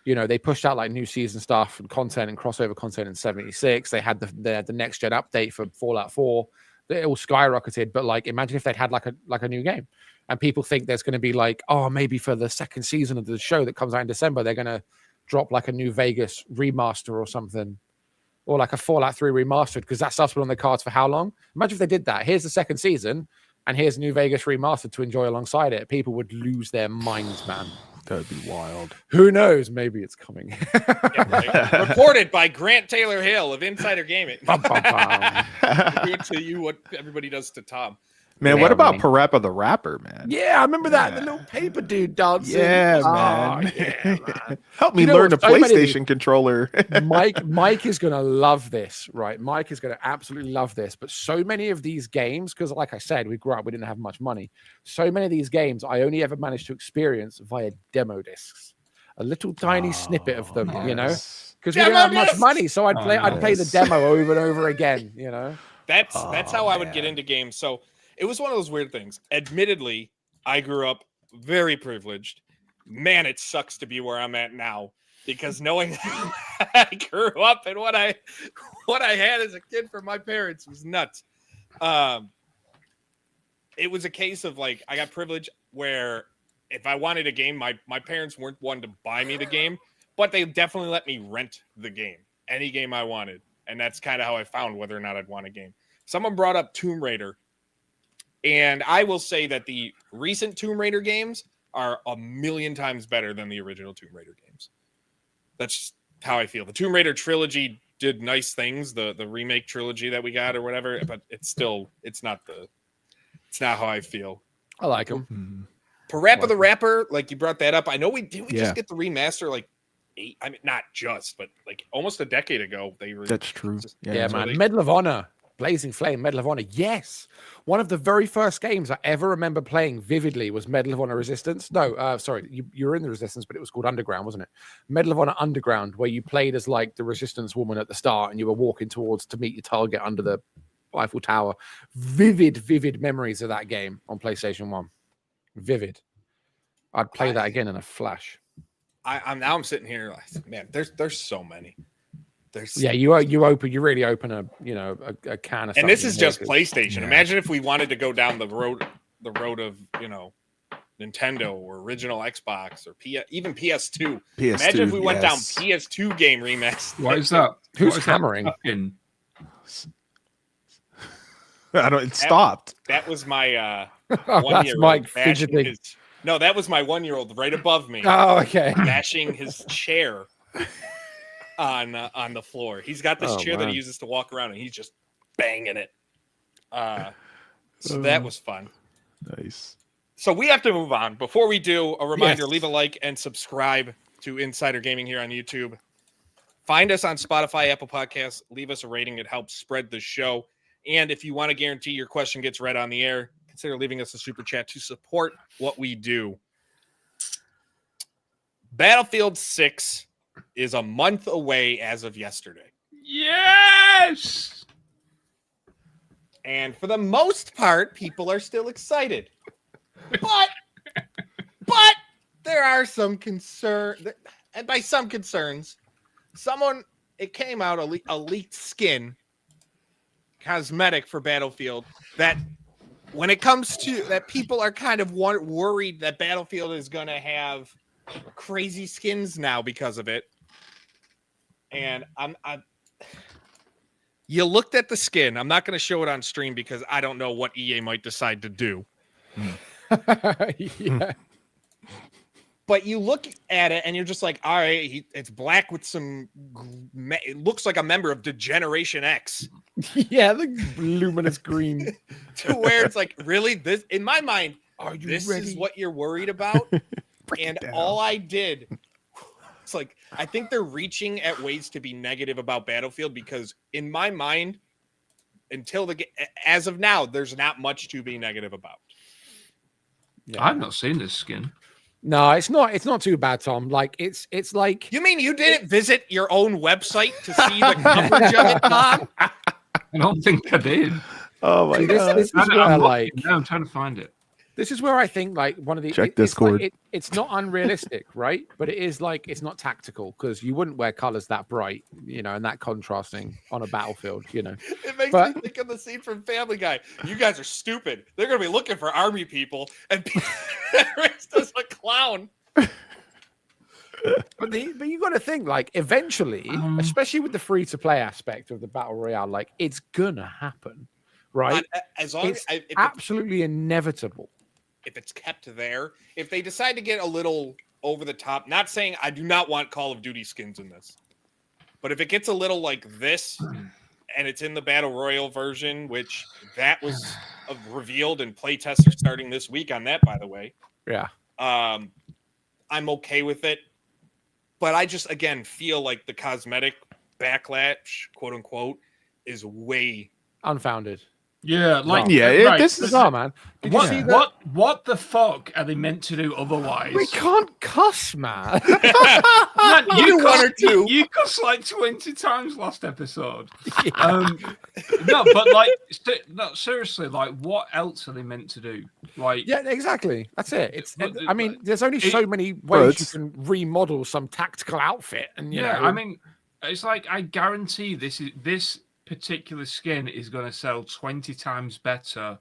they pushed out like new season stuff and content and crossover content in 76. They had the next gen update for Fallout 4. It all skyrocketed. But like, imagine if they'd had like a new game, and people think there's going to be like, oh, maybe for the second season of the show that comes out in December, they're going to drop like a New Vegas remaster or something, or like a Fallout 3 remastered, because that stuff's been on the cards for how long? Imagine if they did that. Here's the second season, and here's New Vegas remastered to enjoy alongside it. People would lose their minds, man. That would be wild. Who knows? Maybe it's coming. Reported by Grant Taylor Hill of Insider Gaming. Bum, bum, bum. Do to you what everybody does to Tom. Man, Yeah, what about man. Parappa the Rapper, man? Yeah, I remember that. The little paper dude dancing. Yeah, Oh, man. yeah, man. Help me You know learn a what? So many of PlayStation controller. Mike is going to love this, right? Mike is going to absolutely love this. But so many of these games, because like I said, we grew up, we didn't have much money. So many of these games I only ever managed to experience via demo discs. A little tiny snippet of them, yes. because we didn't have Demo much discs! money. So I'd play the yes. demo over and over again, That's Oh, how I would get man. into games. So it was one of those weird things. Admittedly, I grew up very privileged. Man, it sucks to be where I'm at now, because knowing I grew up and what I had as a kid from my parents was nuts. It was a case of like, I got privilege where if I wanted a game, my parents weren't one to buy me the game, but they definitely let me rent the game, any game I wanted. And that's kind of how I found whether or not I'd want a game. Someone brought up Tomb Raider, and I will say that the recent Tomb Raider games are a million times better than the original Tomb Raider games. That's how I feel. The Tomb Raider trilogy did nice things, the remake trilogy that we got or whatever, but it's not how I feel. I like them. Mm-hmm. Parappa the Rapper, like you brought that up. I know we Yeah. just get the remaster like not just, but like almost a decade ago. That's true. Yeah, man. Medal of Honor, Blazing Flame, Medal of Honor. Yes, one of the very first games I ever remember playing vividly was Medal of Honor Resistance. No, sorry, you were in the Resistance, but it was called Underground, wasn't it? Medal of Honor Underground, where you played as like the Resistance woman at the start, and you were walking towards to meet your target under the Eiffel Tower. Vivid memories of that game on PlayStation 1. Vivid. I'd play that again in a flash. I'm sitting here like, man, there's so many. You really open a can of stuff. And this is just here. PlayStation. Yeah. Imagine if we wanted to go down the road of Nintendo or original Xbox or even PS2. Imagine if we went down PS2 game remaster. What is that? Who's What is hammering? That fucking... I don't. It stopped. That was my That's 1-year-old Mike bashing fidgeting. No, that was my 1-year-old right above me, Oh, okay. bashing his chair on the floor. He's got this chair that man. he uses to walk around, and he's just banging it. So that was fun. Nice. So we have to move on. Before we do, a reminder: Yes. leave a like and subscribe to Insider Gaming here on YouTube. Find us on Spotify, Apple Podcasts. Leave us a rating; it helps spread the show. And if you want to guarantee your question gets read on the air, consider leaving us a super chat to support what we do. Battlefield 6 is a month away as of yesterday. Yes! And for the most part, people are still excited. But there are some concerns. And by some concerns, it came out a leaked skin, cosmetic for Battlefield, that when it comes to that, people are kind of worried that Battlefield is going to have crazy skins now because of it. And you looked at the skin. I'm not going to show it on stream because I don't know what EA might decide to do. Yeah. But you look at it and you're just like, all right, it's black with some. It looks like a member of Degeneration X. Yeah, the luminous green. To where it's like, really? This, in my mind, Are you this ready? is what you're worried about? And all I did, it's like, I think they're reaching at ways to be negative about Battlefield because in my mind, as of now, there's not much to be negative about. Yeah. I've not seen this skin. No, it's not too bad, Tom. Like it's like You mean you didn't visit your own website to see the coverage of it, Tom? I don't think I did. Oh my god. this is where I'm trying to find it. this is where I think like one of the Check it's like Discord. it's not unrealistic, right? But it is like it's not tactical because you wouldn't wear colors that bright, and that contrasting on a battlefield, It makes But- me think of the scene from Family Guy. You guys are stupid. They're going to be looking for army people, and Rex does a clown. But you got to think like eventually, especially with the free to play aspect of the battle royale, like it's gonna happen, right? As long It's as absolutely inevitable. if it's kept there, if they decide to get a little over the top, not saying I do not want Call of Duty skins in this, but if it gets a little like this and it's in the Battle Royale version, which that was revealed and playtests are starting this week on that, by the way. Yeah. I'm okay with it. But I just, again, feel like the cosmetic backlash, quote unquote, is way Unfounded. Yeah, like This is Bizarre, man. Did you see that? What the fuck are they meant to do otherwise? We can't cuss, man. Man, You one or two. You cussed like 20 times last episode. No, but like, no, seriously, like, what else are they meant to do? Like, Yeah, exactly. That's it. It's. But- I mean, there's only so many Bro, ways you it's- can remodel some tactical outfit, and you know. I mean, it's like I guarantee this particular skin is going to sell 20 times better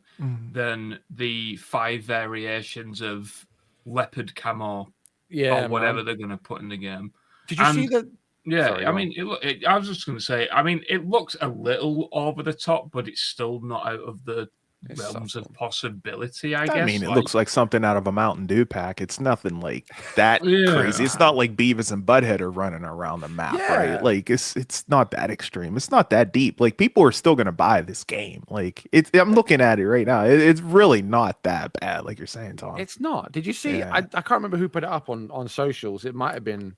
than the 5 variations of leopard camo yeah, or whatever man. they're going to put in the game. Did you see And- the? Yeah, Sorry, I go mean, I was just going to say, I mean, it looks a little over the top, but it's still not out of the realms of possibility, I guess. I mean, it looks like something out of a Mountain Dew pack. It's nothing like that crazy. It's not like Beavis and Butthead are running around the map, right? Like it's not that extreme. It's not that deep. Like people are still gonna buy this game. Like I'm looking at it right now. It's really not that bad, like you're saying, Tom. It's not. Did you see? I can't remember who put it up on socials. It might have been.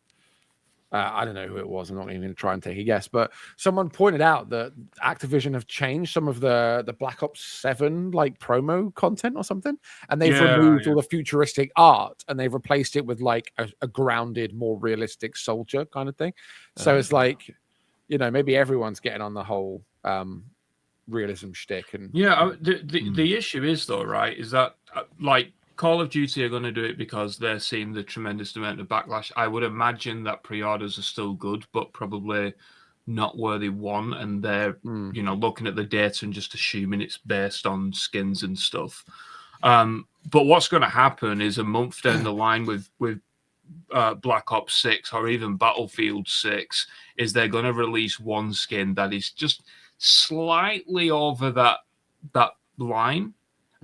I don't know who it was. I'm not even going to try and take a guess, but someone pointed out that Activision have changed some of the Black Ops 7 like promo content or something, and they've removed all the futuristic art and they've replaced it with like a grounded, more realistic soldier kind of thing. So it's like, maybe everyone's getting on the whole realism shtick. And the issue is though, right? Is that like Call of Duty are going to do it because they're seeing the tremendous amount of backlash. I would imagine that pre-orders are still good, but probably not where they want. And they're, looking at the data and just assuming it's based on skins and stuff. But what's going to happen is a month down the line with Black Ops 6 or even Battlefield 6 is they're going to release one skin that is just slightly over that line,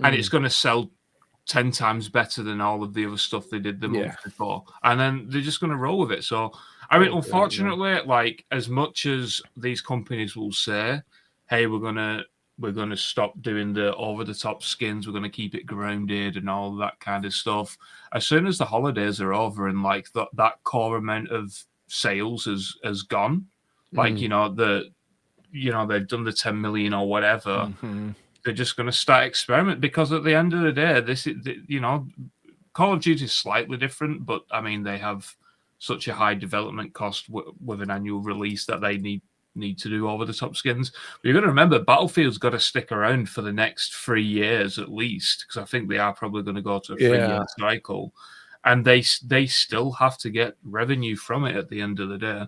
and it's going to sell 10 times better than all of the other stuff they did the month before. And then they're just going to roll with it. So, I mean, unfortunately, like as much as these companies will say, hey, we're going to stop doing the over-the-top skins, we're going to keep it grounded and all that kind of stuff. As soon as the holidays are over and like that core amount of sales has gone, like, they've done the 10 million or whatever, they're just going to start experiment, because at the end of the day, this is, Call of Duty is slightly different, but I mean, they have such a high development cost with an annual release that they need to do over the top skins. But you've got to remember, Battlefield's got to stick around for the next 3 years at least, because I think they are probably going to go to a 3-year cycle, and they still have to get revenue from it at the end of the day.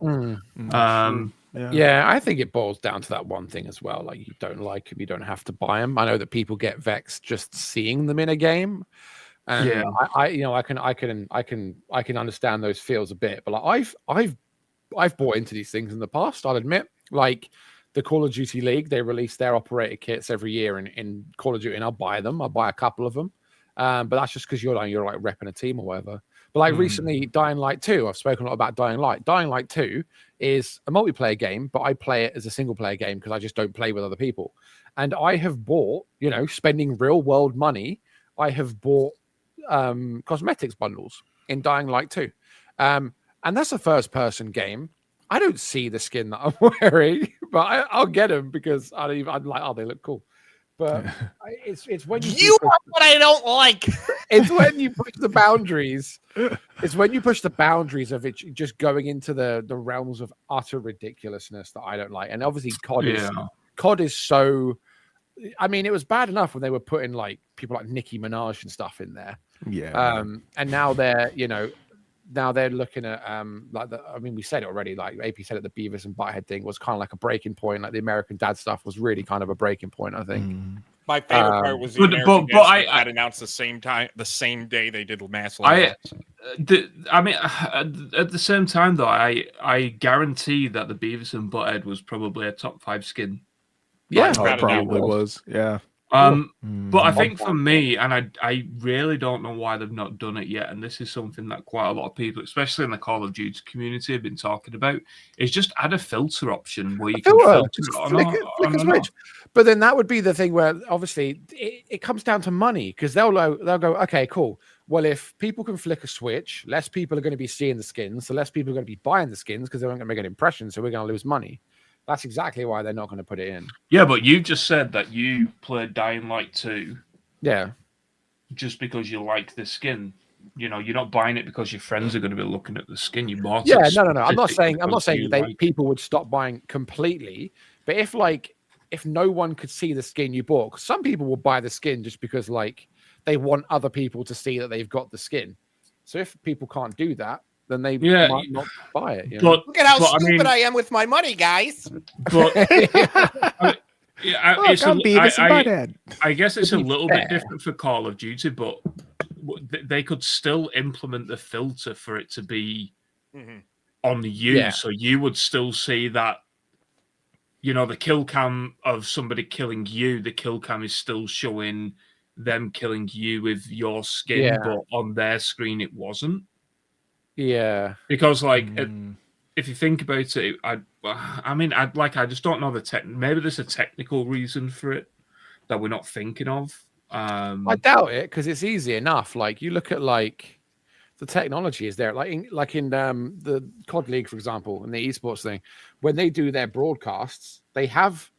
Yeah, I think it boils down to that one thing as well. Like, you don't like them, you don't have to buy them. I know that people get vexed just seeing them in a game, and I can understand those feels a bit. But like, I've bought into these things in the past, I'll admit. Like the Call of Duty League, they release their operator kits every year in Call of Duty, and I'll buy them. I'll buy a couple of them, but that's just because you're like repping a team or whatever. But like recently, Dying Light 2, I've spoken a lot about Dying Light. Dying Light 2 is a multiplayer game, but I play it as a single player game because I just don't play with other people. And I have bought, spending real world money, I have bought cosmetics bundles in Dying Light 2. And that's a first person game. I don't see the skin that I'm wearing, but I'll get them because I'm like, oh, they look cool. But it's when you are what I don't like. It's when you push the boundaries. It's when you push the boundaries of it just going into the realms of utter ridiculousness that I don't like. And obviously, COD is so. I mean, it was bad enough when they were putting like people like Nicki Minaj and stuff in there. Yeah. And now they're now they're looking at we said it already. Like AP said, the Beavis and Butthead thing was kind of like a breaking point. Like the American Dad stuff was really kind of a breaking point, I think. My favorite part was the American Dad got announced the same day they did mass layoffs. At the same time though, I guarantee that the Beavis and Butthead was probably a top 5 skin. Yeah, it probably was. Yeah. But I think for me, and I really don't know why they've not done it yet, and this is something that quite a lot of people, especially in the Call of Duty community, have been talking about, is just add a filter option where you can filter flick a switch. But then that would be the thing where obviously it comes down to money, because they'll go, okay, cool. Well, if people can flick a switch, less people are going to be seeing the skins, so less people are going to be buying the skins because they're not going to make an impression, so we're going to lose money. That's exactly why they're not going to put it in. Yeah, but you just said that you played Dying Light 2. Yeah. Just because you like the skin. You're not buying it because your friends are going to be looking at the skin. You bought it. Yeah, no. I'm not saying people would stop buying completely. But if no one could see the skin you bought, 'cause some people will buy the skin just because like they want other people to see that they've got the skin. So if people can't do that, then they might not buy it. Look at how stupid I am with my money, guys. But I guess it's a little bit different for Call of Duty, but they could still implement the filter for it to be on you. Yeah. So you would still see that the kill cam of somebody killing you, the kill cam is still showing them killing you with your skin, but on their screen it wasn't. Yeah. Because if you think about it, I just don't know maybe there's a technical reason for it that we're not thinking of. I doubt it, because it's easy enough. Like, you look at the technology is there. Like in the COD League, for example, and the esports thing, when they do their broadcasts, they have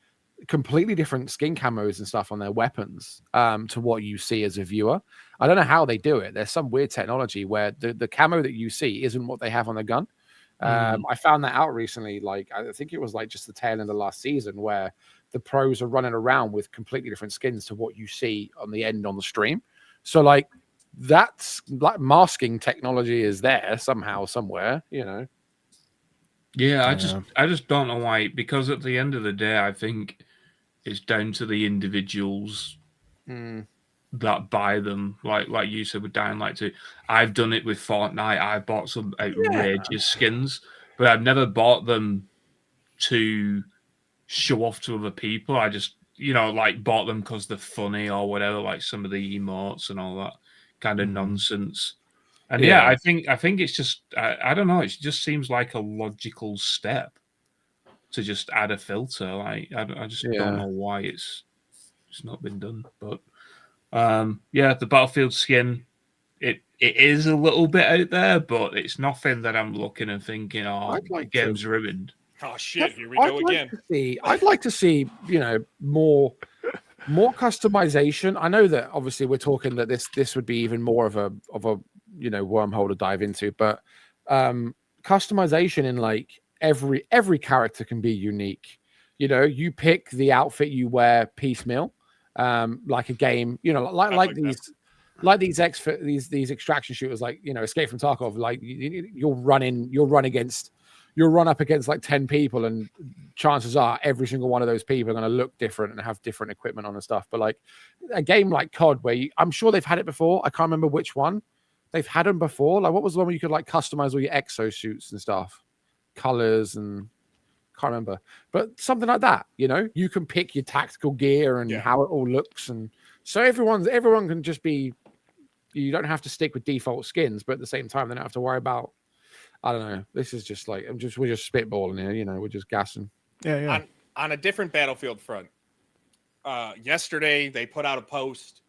completely different skin camos and stuff on their weapons to what you see as a viewer. I don't know how they do it. There's some weird technology where the camo that you see isn't what they have on the gun. I found that out recently. Like, I think it was like just the tail end of last season, where the pros are running around with completely different skins to what you see on the end on the stream. So like, that's like masking technology is there somehow, somewhere, Yeah, I just don't know why. Because at the end of the day, I think it's down to the individuals that buy them. Like you said with Dying Light 2, I've done it with Fortnite. I bought some outrageous skins, but I've never bought them to show off to other people. I just bought them because they're funny or whatever, like some of the emotes and all that kind of nonsense. And I think it's just I don't know. It just seems like a logical step to just add a filter. Like I just don't know why it's not been done. But the Battlefield skin, it is a little bit out there, but it's nothing that I'm looking and thinking, game's ruined. Oh shit! Here we go again. I'd like to see more customization. I know that obviously we're talking that this would be even more of a wormhole to dive into, but customization in like every character can be unique. You pick the outfit you wear piecemeal, like a game. Like these extraction shooters, like Escape from Tarkov. Like you'll run up against like 10 people, and chances are every single one of those people are going to look different and have different equipment on and stuff. But like a game like COD, where I'm sure they've had it before. I can't remember which one. They've had them before. Like, what was the one where you could like customize all your exosuits and stuff, colors, and can't remember. But something like that, you can pick your tactical gear and how it all looks, and so everyone can just be. You don't have to stick with default skins, but at the same time, they don't have to worry about. I don't know. This is just like we're just spitballing here. We're just gassing. Yeah. On a different Battlefield front, yesterday they put out a post.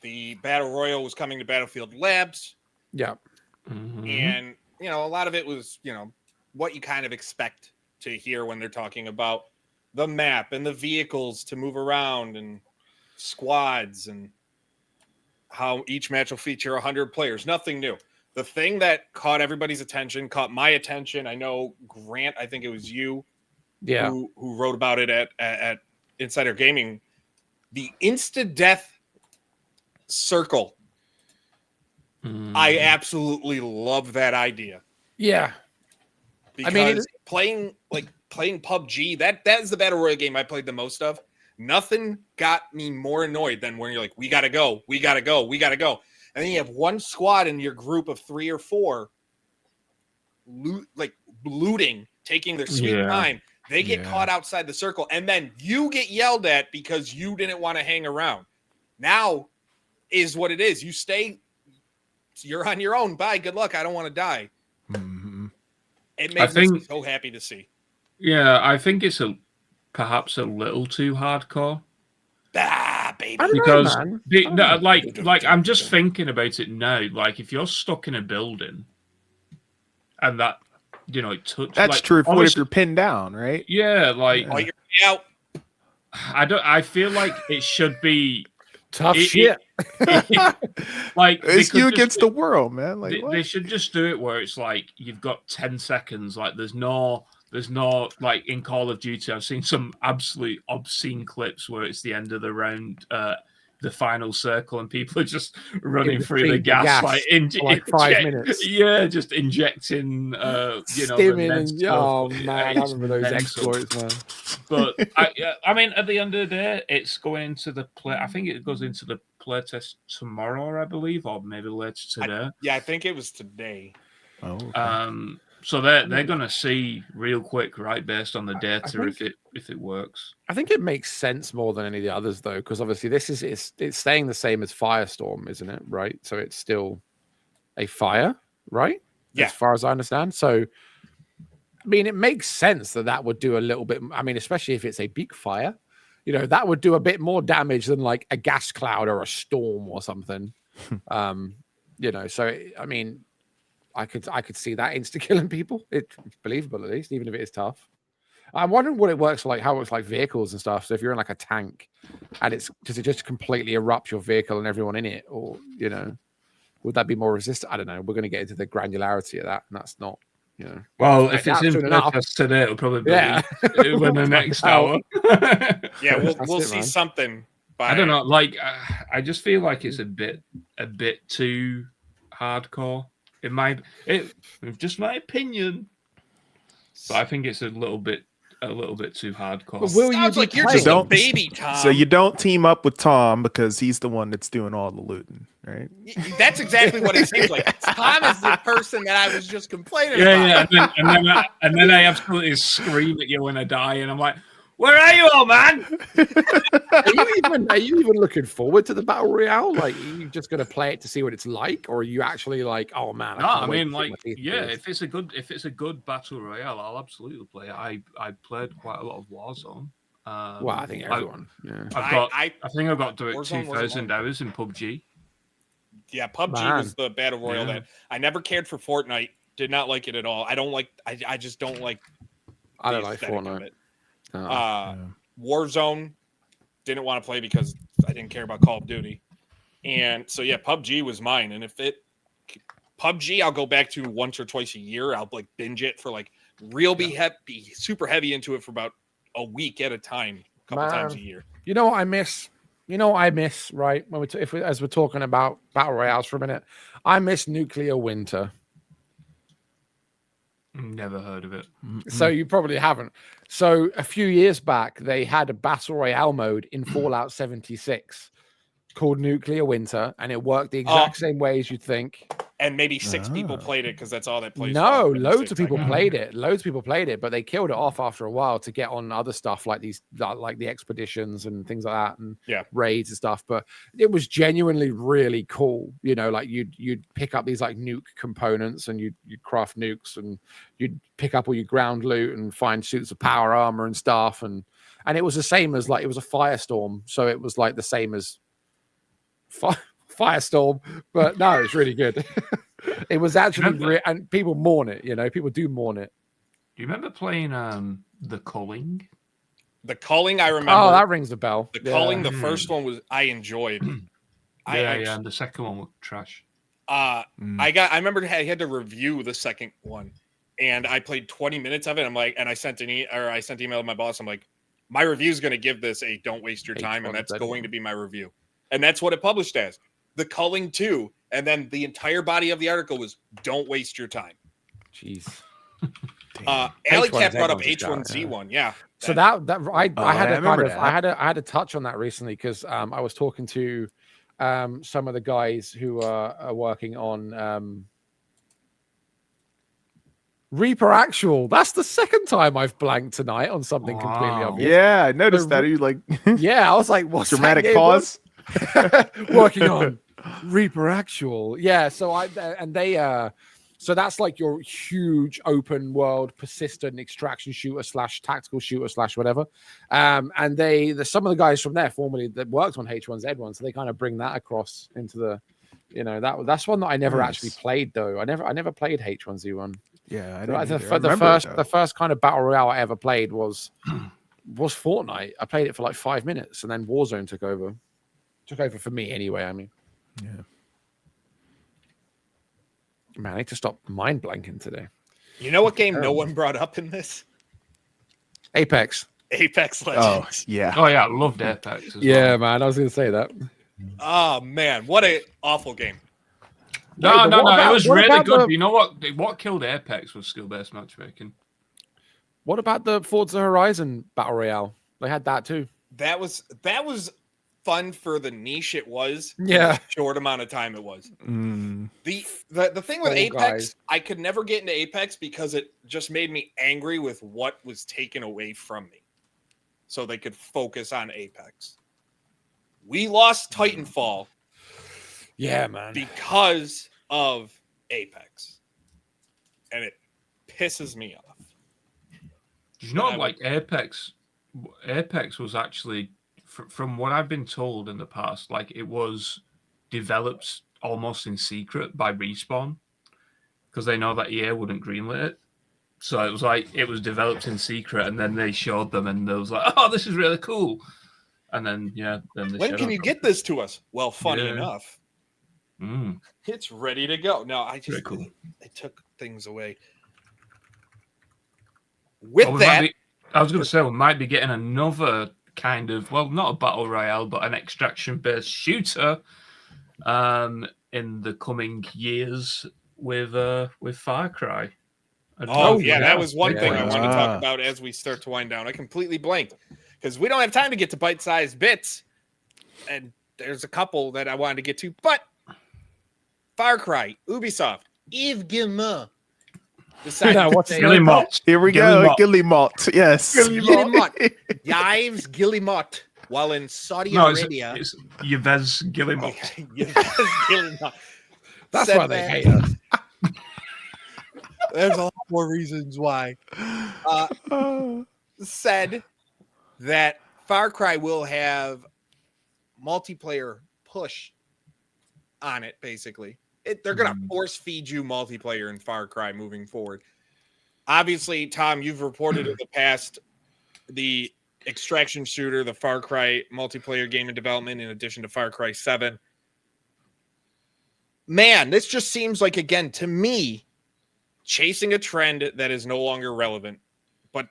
The Battle Royale was coming to Battlefield Labs. Yeah. And, a lot of it was, what you kind of expect to hear when they're talking about the map and the vehicles to move around and squads and how each match will feature 100 players. Nothing new. The thing that caught everybody's attention, caught my attention. I know Grant, I think it was you who wrote about it at Insider Gaming. The Insta-death circle. I absolutely love that idea. Yeah. Because playing PUBG, that is the Battle Royale game I played the most of. Nothing got me more annoyed than when you're like, we got to go. And then you have one squad in your group of 3 or 4 looting, taking their sweet time. They get caught outside the circle, and then you get yelled at because you didn't want to hang around. Now is what it is. You stay, you're on your own. Bye. Good luck. I don't want to die. It makes me so happy to see. Yeah, I think it's perhaps a little too hardcore. Baby. Because I'm just thinking about it now. Like, if you're stuck in a building and that it touches. That's true. What if you're pinned down, right? Yeah, like you're out. I feel like it should be tough shit. Like it's you against the world, man. Like they should just do it where it's like you've got 10 seconds. Like there's no like in Call of Duty. I've seen some absolutely obscene clips where it's the end of the round, the final circle, and people are just running through the gas like 5 minutes. Yeah, just injecting, stimming. Oh man, I remember those exploits, man. But I mean, at the end of the day, it's going into the play. I think it goes into the play test tomorrow, I believe, or maybe later today. I think it was today. Oh. Okay. So they're gonna see real quick, right, based on the data, if it works. I think it makes sense more than any of the others, though, because obviously it's staying the same as Firestorm, isn't it? Right, so it's still a fire, right? Yeah. As far as I understand. So, I mean, it makes sense that would do a little bit. I mean, especially if it's a big fire, that would do a bit more damage than like a gas cloud or a storm or something. So I mean, I could see that insta killing people. It's believable, at least, even if it is tough. I'm wondering what it works like, how it works like vehicles and stuff. So if you're in like a tank, and does it just completely erupt your vehicle and everyone in it, or would that be more resistant? I don't know. We're going to get into the granularity of that, and that's not, Well, if it's in playtest today, it'll probably be within the next hour. Yeah, we'll see something. I don't know. Like, I just feel like it's a bit too hardcore. Just my opinion, but I think it's a little bit too hardcore. But will Sounds you like you're just a baby, Tom. So you don't team up with Tom because he's the one that's doing all the looting, right? That's exactly what it seems like. Tom is the person that I was just complaining about. Yeah. And then I absolutely scream at you when I die, and I'm like, "Where are you all, man?" Are you even looking forward to the battle royale? Like, are you just going to play it to see what it's like, or are you actually like, "Oh man"? If it's a good battle royale, I'll absolutely play it. I played quite a lot of Warzone. Well, I think everyone. I think I've got to 2,000 hours in PUBG. Yeah, PUBG was the battle royale that I never cared for. Fortnite, did not like it at all. I don't like. I just don't like. I don't like Fortnite. Warzone, didn't want to play because I didn't care about Call of Duty, and so PUBG was mine. And if PUBG, I'll go back to once or twice a year. I'll like binge it for like be super heavy into it for about a week at a time, a couple times a year. You know what I miss? Right? When as we're talking about battle royales for a minute, I miss Nuclear Winter. Never heard of it. So you probably haven't. So a few years back, they had a battle royale mode in Fallout 76 called Nuclear Winter, and it worked the exact same way as you'd think. And maybe 6 people played it because that's all that plays. No, loads of people played it. Loads of people played it, but they killed it off after a while to get on other stuff like the expeditions and things like that, and raids and stuff. But it was genuinely really cool. Like you'd pick up these like nuke components, and you'd craft nukes, and you'd pick up all your ground loot and find suits of power armor and stuff. And it was the same as like it was a firestorm, so it was like the same as Firestorm, but no, it's really good. It was actually and people mourn it. People do mourn it. Do you remember playing the Culling? The Culling, I remember. Oh, that rings a bell. The Culling, the first one I enjoyed. And the second one was trash. I remember I had to review the second one, and I played 20 minutes of it. I'm like, and I sent email to my boss. I'm like, my review is going to give this a don't waste your time, and that's going to be my review. And that's what it published as. The Culling 2, and then the entire body of the article was "Don't waste your time." Jeez. Alley Cat brought up H1Z1. Yeah. So I had to touch on that recently because I was talking to some of the guys who are working on Reaper Actual. That's the second time I've blanked tonight on something completely obvious. Yeah, I noticed that. You like? Yeah, I was like, "What's dramatic pause?" Working on Reaper Actual. Yeah, so so that's like your huge open world persistent extraction shooter / tactical shooter / whatever. And some of the guys from there formerly that worked on H1Z1, so they kind of bring that across into the that's one that I never actually played though. I never played H1Z1. Yeah, the first kind of battle royale I ever played was Fortnite. I played it for like 5 minutes, and then Warzone took over. Took over for me anyway. I mean, yeah. Man, I need to stop mind blanking today. You know what game no one brought up in this? Apex Legends. Oh yeah. I loved Apex. Man, I was going to say that. Oh man, what an awful game. No, it was really good. You know what? What killed Apex was skill-based matchmaking. What about the Forza Horizon Battle Royale? They had that too. That was fun for the niche it was. Yeah. The short amount of time it was. Mm. The thing with Fall Apex, Guys. I could never get into Apex because it just made me angry with what was taken away from me. So they could focus on Apex. We lost Titanfall Yeah, man. because of Apex. And it pisses me off. You know, like Apex was actually, from what I've been told in the past, like it was developed almost in secret by Respawn because they know that EA wouldn't greenlit it. So it was like it was developed in secret, and then they showed them, and they was like, "Oh, this is really cool." And then then when can you get this to us? Well, funny enough, it's ready to go. No, I just cool. they took things away. With that, I was going to say we might be getting another kind of, well, not a battle royale, but an extraction-based shooter in the coming years with Far Cry. That was one thing I Yeah. want to talk about as we start to wind down. I completely blanked because we don't have time to get to bite-sized bits, and there's a couple that I wanted to get to. But Far Cry, Ubisoft, Yves Guillemot decided to say, Guillemot. Here we go. Guillemot. Yes. Guillemot. Yves Guillemot. While in Saudi Arabia, it's Yves Guillemot. Yves Guillemot. That's why they hate us. There's a lot more reasons why. Said that Far Cry will have multiplayer push on it, basically. They're going to force feed you multiplayer in Far Cry moving forward. Obviously, Tom, you've reported in the past the extraction shooter, the Far Cry multiplayer game in development, in addition to Far Cry 7. Man, this just seems like, again, to me, chasing a trend that is no longer relevant. But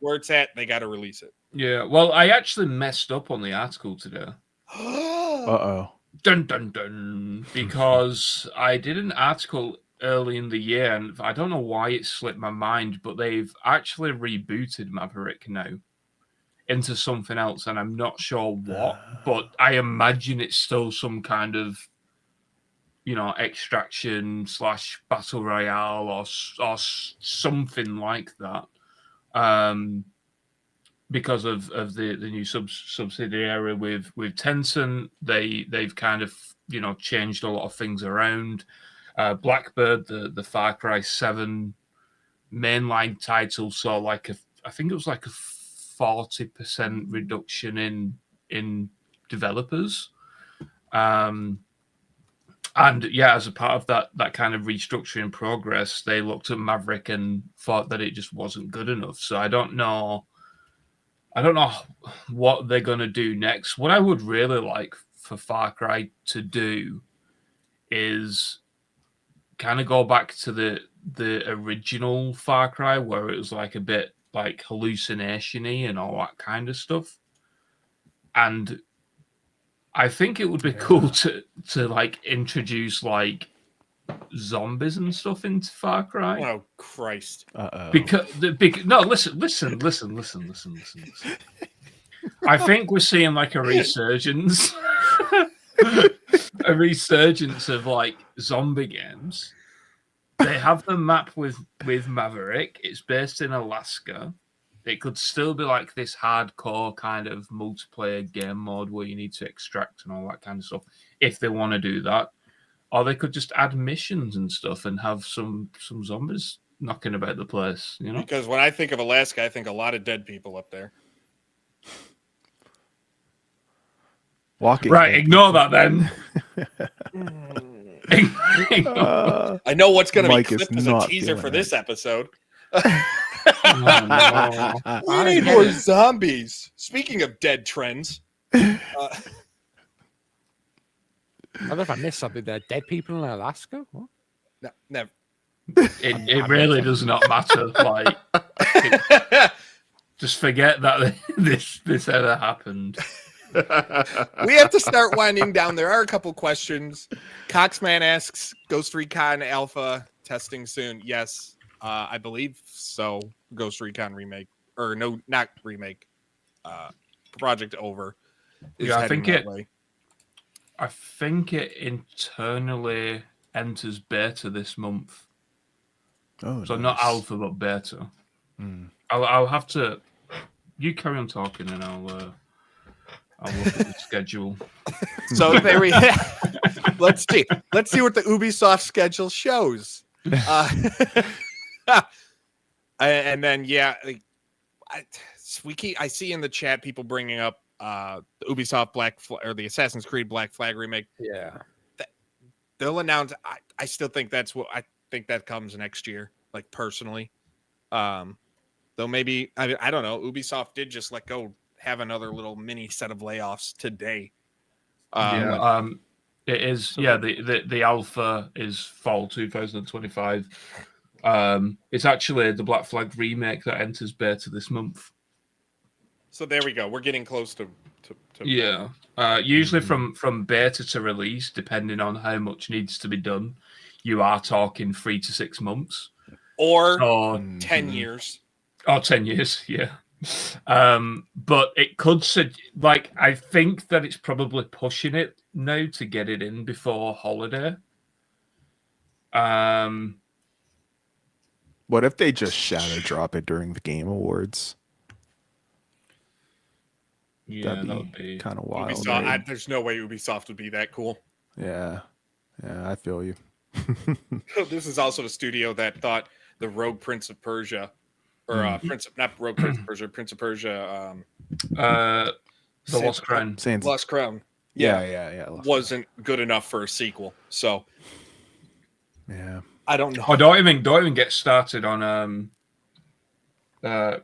where it's at, they got to release it. Yeah, well, I actually messed up on the article today. Uh-oh. Dun, dun, dun. Because I did an article early in the year, and I don't know why it slipped my mind, but they've actually rebooted Maverick now into something else, and I'm not sure what, but I imagine it's still some kind of, extraction / battle royale or something like that. Because of the new subsidiary with Tencent, they've kind of changed a lot of things around. Blackbird, the Far Cry 7 mainline title, saw I think it was like a 40% reduction in developers. And as a part of that kind of restructuring progress, they looked at Maverick and thought that it just wasn't good enough. So I don't know what they're going to do next. What I would really like for Far Cry to do is kind of go back to the original Far Cry, where it was like a bit like hallucination-y and all that kind of stuff. And I think it would be cool to introduce like zombies and stuff into Far Cry. Oh Christ! Because listen. I think we're seeing like a resurgence, of like zombie games. They have the map with Maverick. It's based in Alaska. It could still be like this hardcore kind of multiplayer game mode where you need to extract and all that kind of stuff if they want to do that. Or they could just add missions and stuff and have some zombies knocking about the place, Because when I think of Alaska, I think a lot of dead people up there. Walking. Right, ignore that then. I know what's going to be Mike is clipped as a not teaser feeling for it. this episode. No. We need more zombies. Speaking of dead trends. I don't know if I missed something there. Dead people in Alaska? What? No, never. It really does not matter. Like, just forget that this ever happened. We have to start winding down. There are a couple questions. Coxman asks, Ghost Recon Alpha testing soon? Yes, I believe so. Ghost Recon remake. Or no, not remake. Project over. is Yeah, heading that way. I think it internally enters beta this month. Oh, So nice. not alpha, but beta. Mm. I'll have to. You carry on talking, and I'll look at the schedule. So there we let's see what the Ubisoft schedule shows. And then I see in the chat people bringing up the Ubisoft or the Assassin's Creed Black Flag remake. Yeah, They'll announce. I still think I think that comes next year. Like personally, though maybe I don't know. Ubisoft did just have another little mini set of layoffs today. It is. So the alpha is fall 2025. It's actually the Black Flag remake that enters beta this month. So there we go. We're getting close to yeah. Usually from beta to release, depending on how much needs to be done, you are talking 3 to 6 months. Or 10 years. Or 10 years, yeah. But it could I think that it's probably pushing it now to get it in before holiday. What if they just shadow drop it during the Game Awards? Yeah, that would be kind of wild. Ubisoft, there's no way Ubisoft would be that cool. Yeah, I feel you. This is also the studio that thought the Rogue Prince of Persia, or not Rogue Prince of Persia, Prince of Persia, the Lost Crown. Lost Crown. Yeah. Wasn't good enough for a sequel. So, yeah, I don't know. Oh, don't even get started on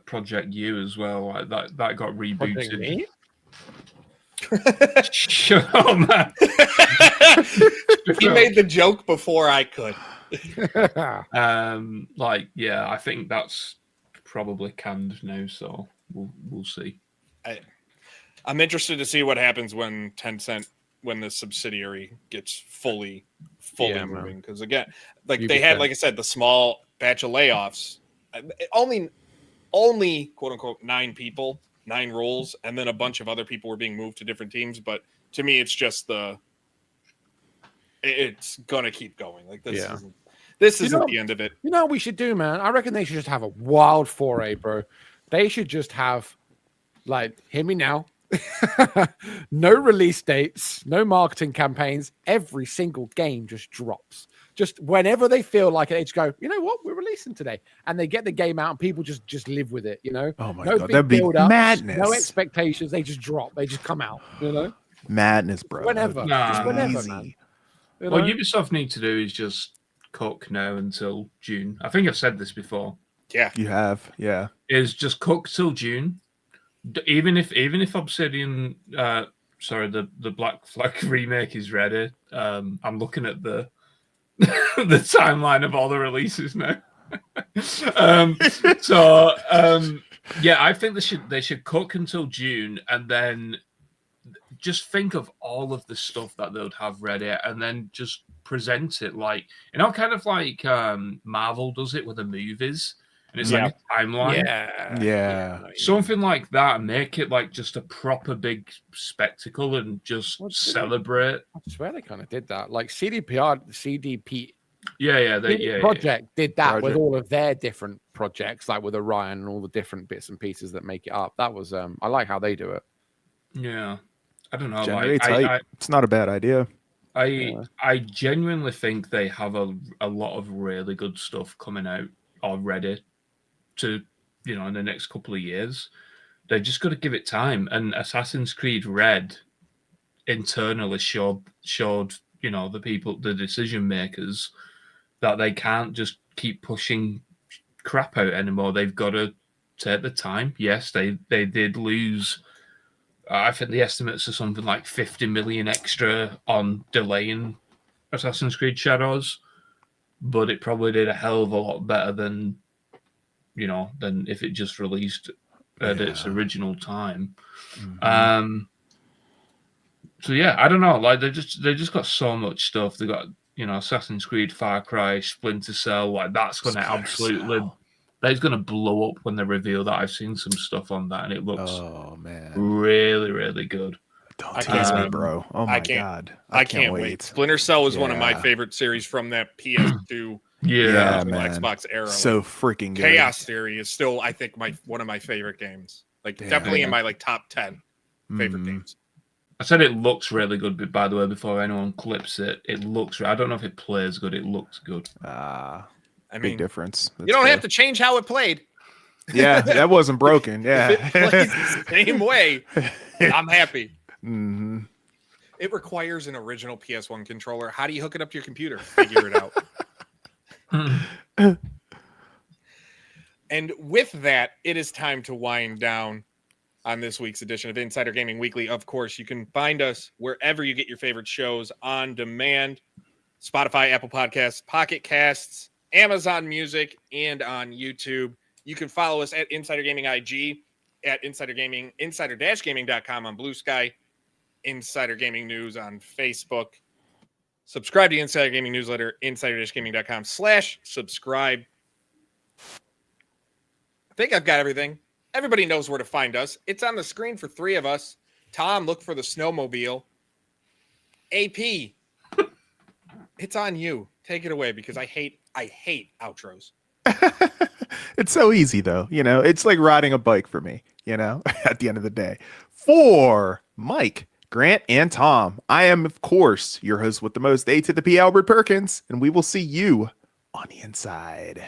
Project U as well. Like that got rebooted. Shut up, man. He made the joke before I could. I think that's probably canned now, so we'll see. I'm interested to see what happens when Tencent, when the subsidiary gets fully moving, because again, they had, like I said, the small batch of layoffs, only quote unquote 9 people, 9 roles, and then a bunch of other people were being moved to different teams. But to me, it's just it's gonna keep going. Like this isn't the end of it. You know what we should do, man? I reckon they should just have a wild foray, bro. They should just have, hear me now. No release dates, no marketing campaigns. Every single game just drops. Just whenever they feel like it, they just go, you know what, we're releasing today, and they get the game out, and people just live with it. You know, oh my no god, big that'd be build-ups, madness. no expectations. They just drop. They just come out. You know, madness, bro. Whenever, just whenever, man. You know? What Ubisoft need to do is just cook now until June. I think I've said this before. Yeah, you have. Yeah, is just cook till June. Even if Obsidian, the Black Flag remake is ready. I'm looking at the the timeline of all the releases now. I think they should cook until June, and then just think of all of the stuff that they would have ready, and then just present it kind of like Marvel does it with the movies. And it's like a timeline. Yeah. Something like that. Make it like just a proper big spectacle and just celebrate. I swear they kind of did that. Like CDP. Project did that with all of their different projects, like with Orion and all the different bits and pieces that make it up. That was I like how they do it. Yeah. I don't know. Generates hype. It's not a bad idea. I genuinely think they have a lot of really good stuff coming out already. To in the next couple of years, they just got to give it time. And Assassin's Creed Red internally showed the people, the decision makers, that they can't just keep pushing crap out anymore. They've got to take the time. Yes, they did lose. I think the estimates are something like 50 million extra on delaying Assassin's Creed Shadows, but it probably did a hell of a lot better than if it just released at its original time. Mm-hmm. I don't know. Like they just got so much stuff. They got Assassin's Creed, Far Cry, Splinter Cell. Like that's going to that's going to blow up when they reveal that. I've seen some stuff on that, and it looks really, really good. Don't I tease can't me, wait. bro. Oh I my can't- god. I can't wait. Splinter Cell was one of my Yeah. favorite series from that PS2 Yeah, original man. Xbox era. So Like, freaking good. Chaos Theory is still, I think, one of my favorite games. Like Damn. definitely in my like top 10 favorite Mm. games. I said it looks really good, but by the way, before anyone clips it, it looks. I don't know if it plays good. It looks good. I Big mean, difference. you don't have to change how it played. Yeah, that wasn't broken. Yeah. If it plays the same way, I'm happy. hmm It requires an original PS1 controller. How do you hook it up to your computer? Figure it out. And with that, it is time to wind down on this week's edition of Insider Gaming Weekly. Of course, you can find us wherever you get your favorite shows on demand: Spotify, Apple Podcasts, Pocket Casts, Amazon Music, and on YouTube. You can follow us at Insider Gaming IG, at Insider Gaming, insider-gaming.com on Blue Sky, Insider Gaming News on Facebook. Subscribe to Insider Gaming newsletter, insider-gaming.com/subscribe. I think I've got everything. Everybody knows where to find us. It's on the screen for three of us. Tom, look for the snowmobile. AP, it's on you. Take it away because I hate outros. It's so easy though, it's like riding a bike for me, at the end of the day. For Mike, Grant, and Tom, I am, of course, your host with the most A to the P, Albert Perkins, and we will see you on the inside.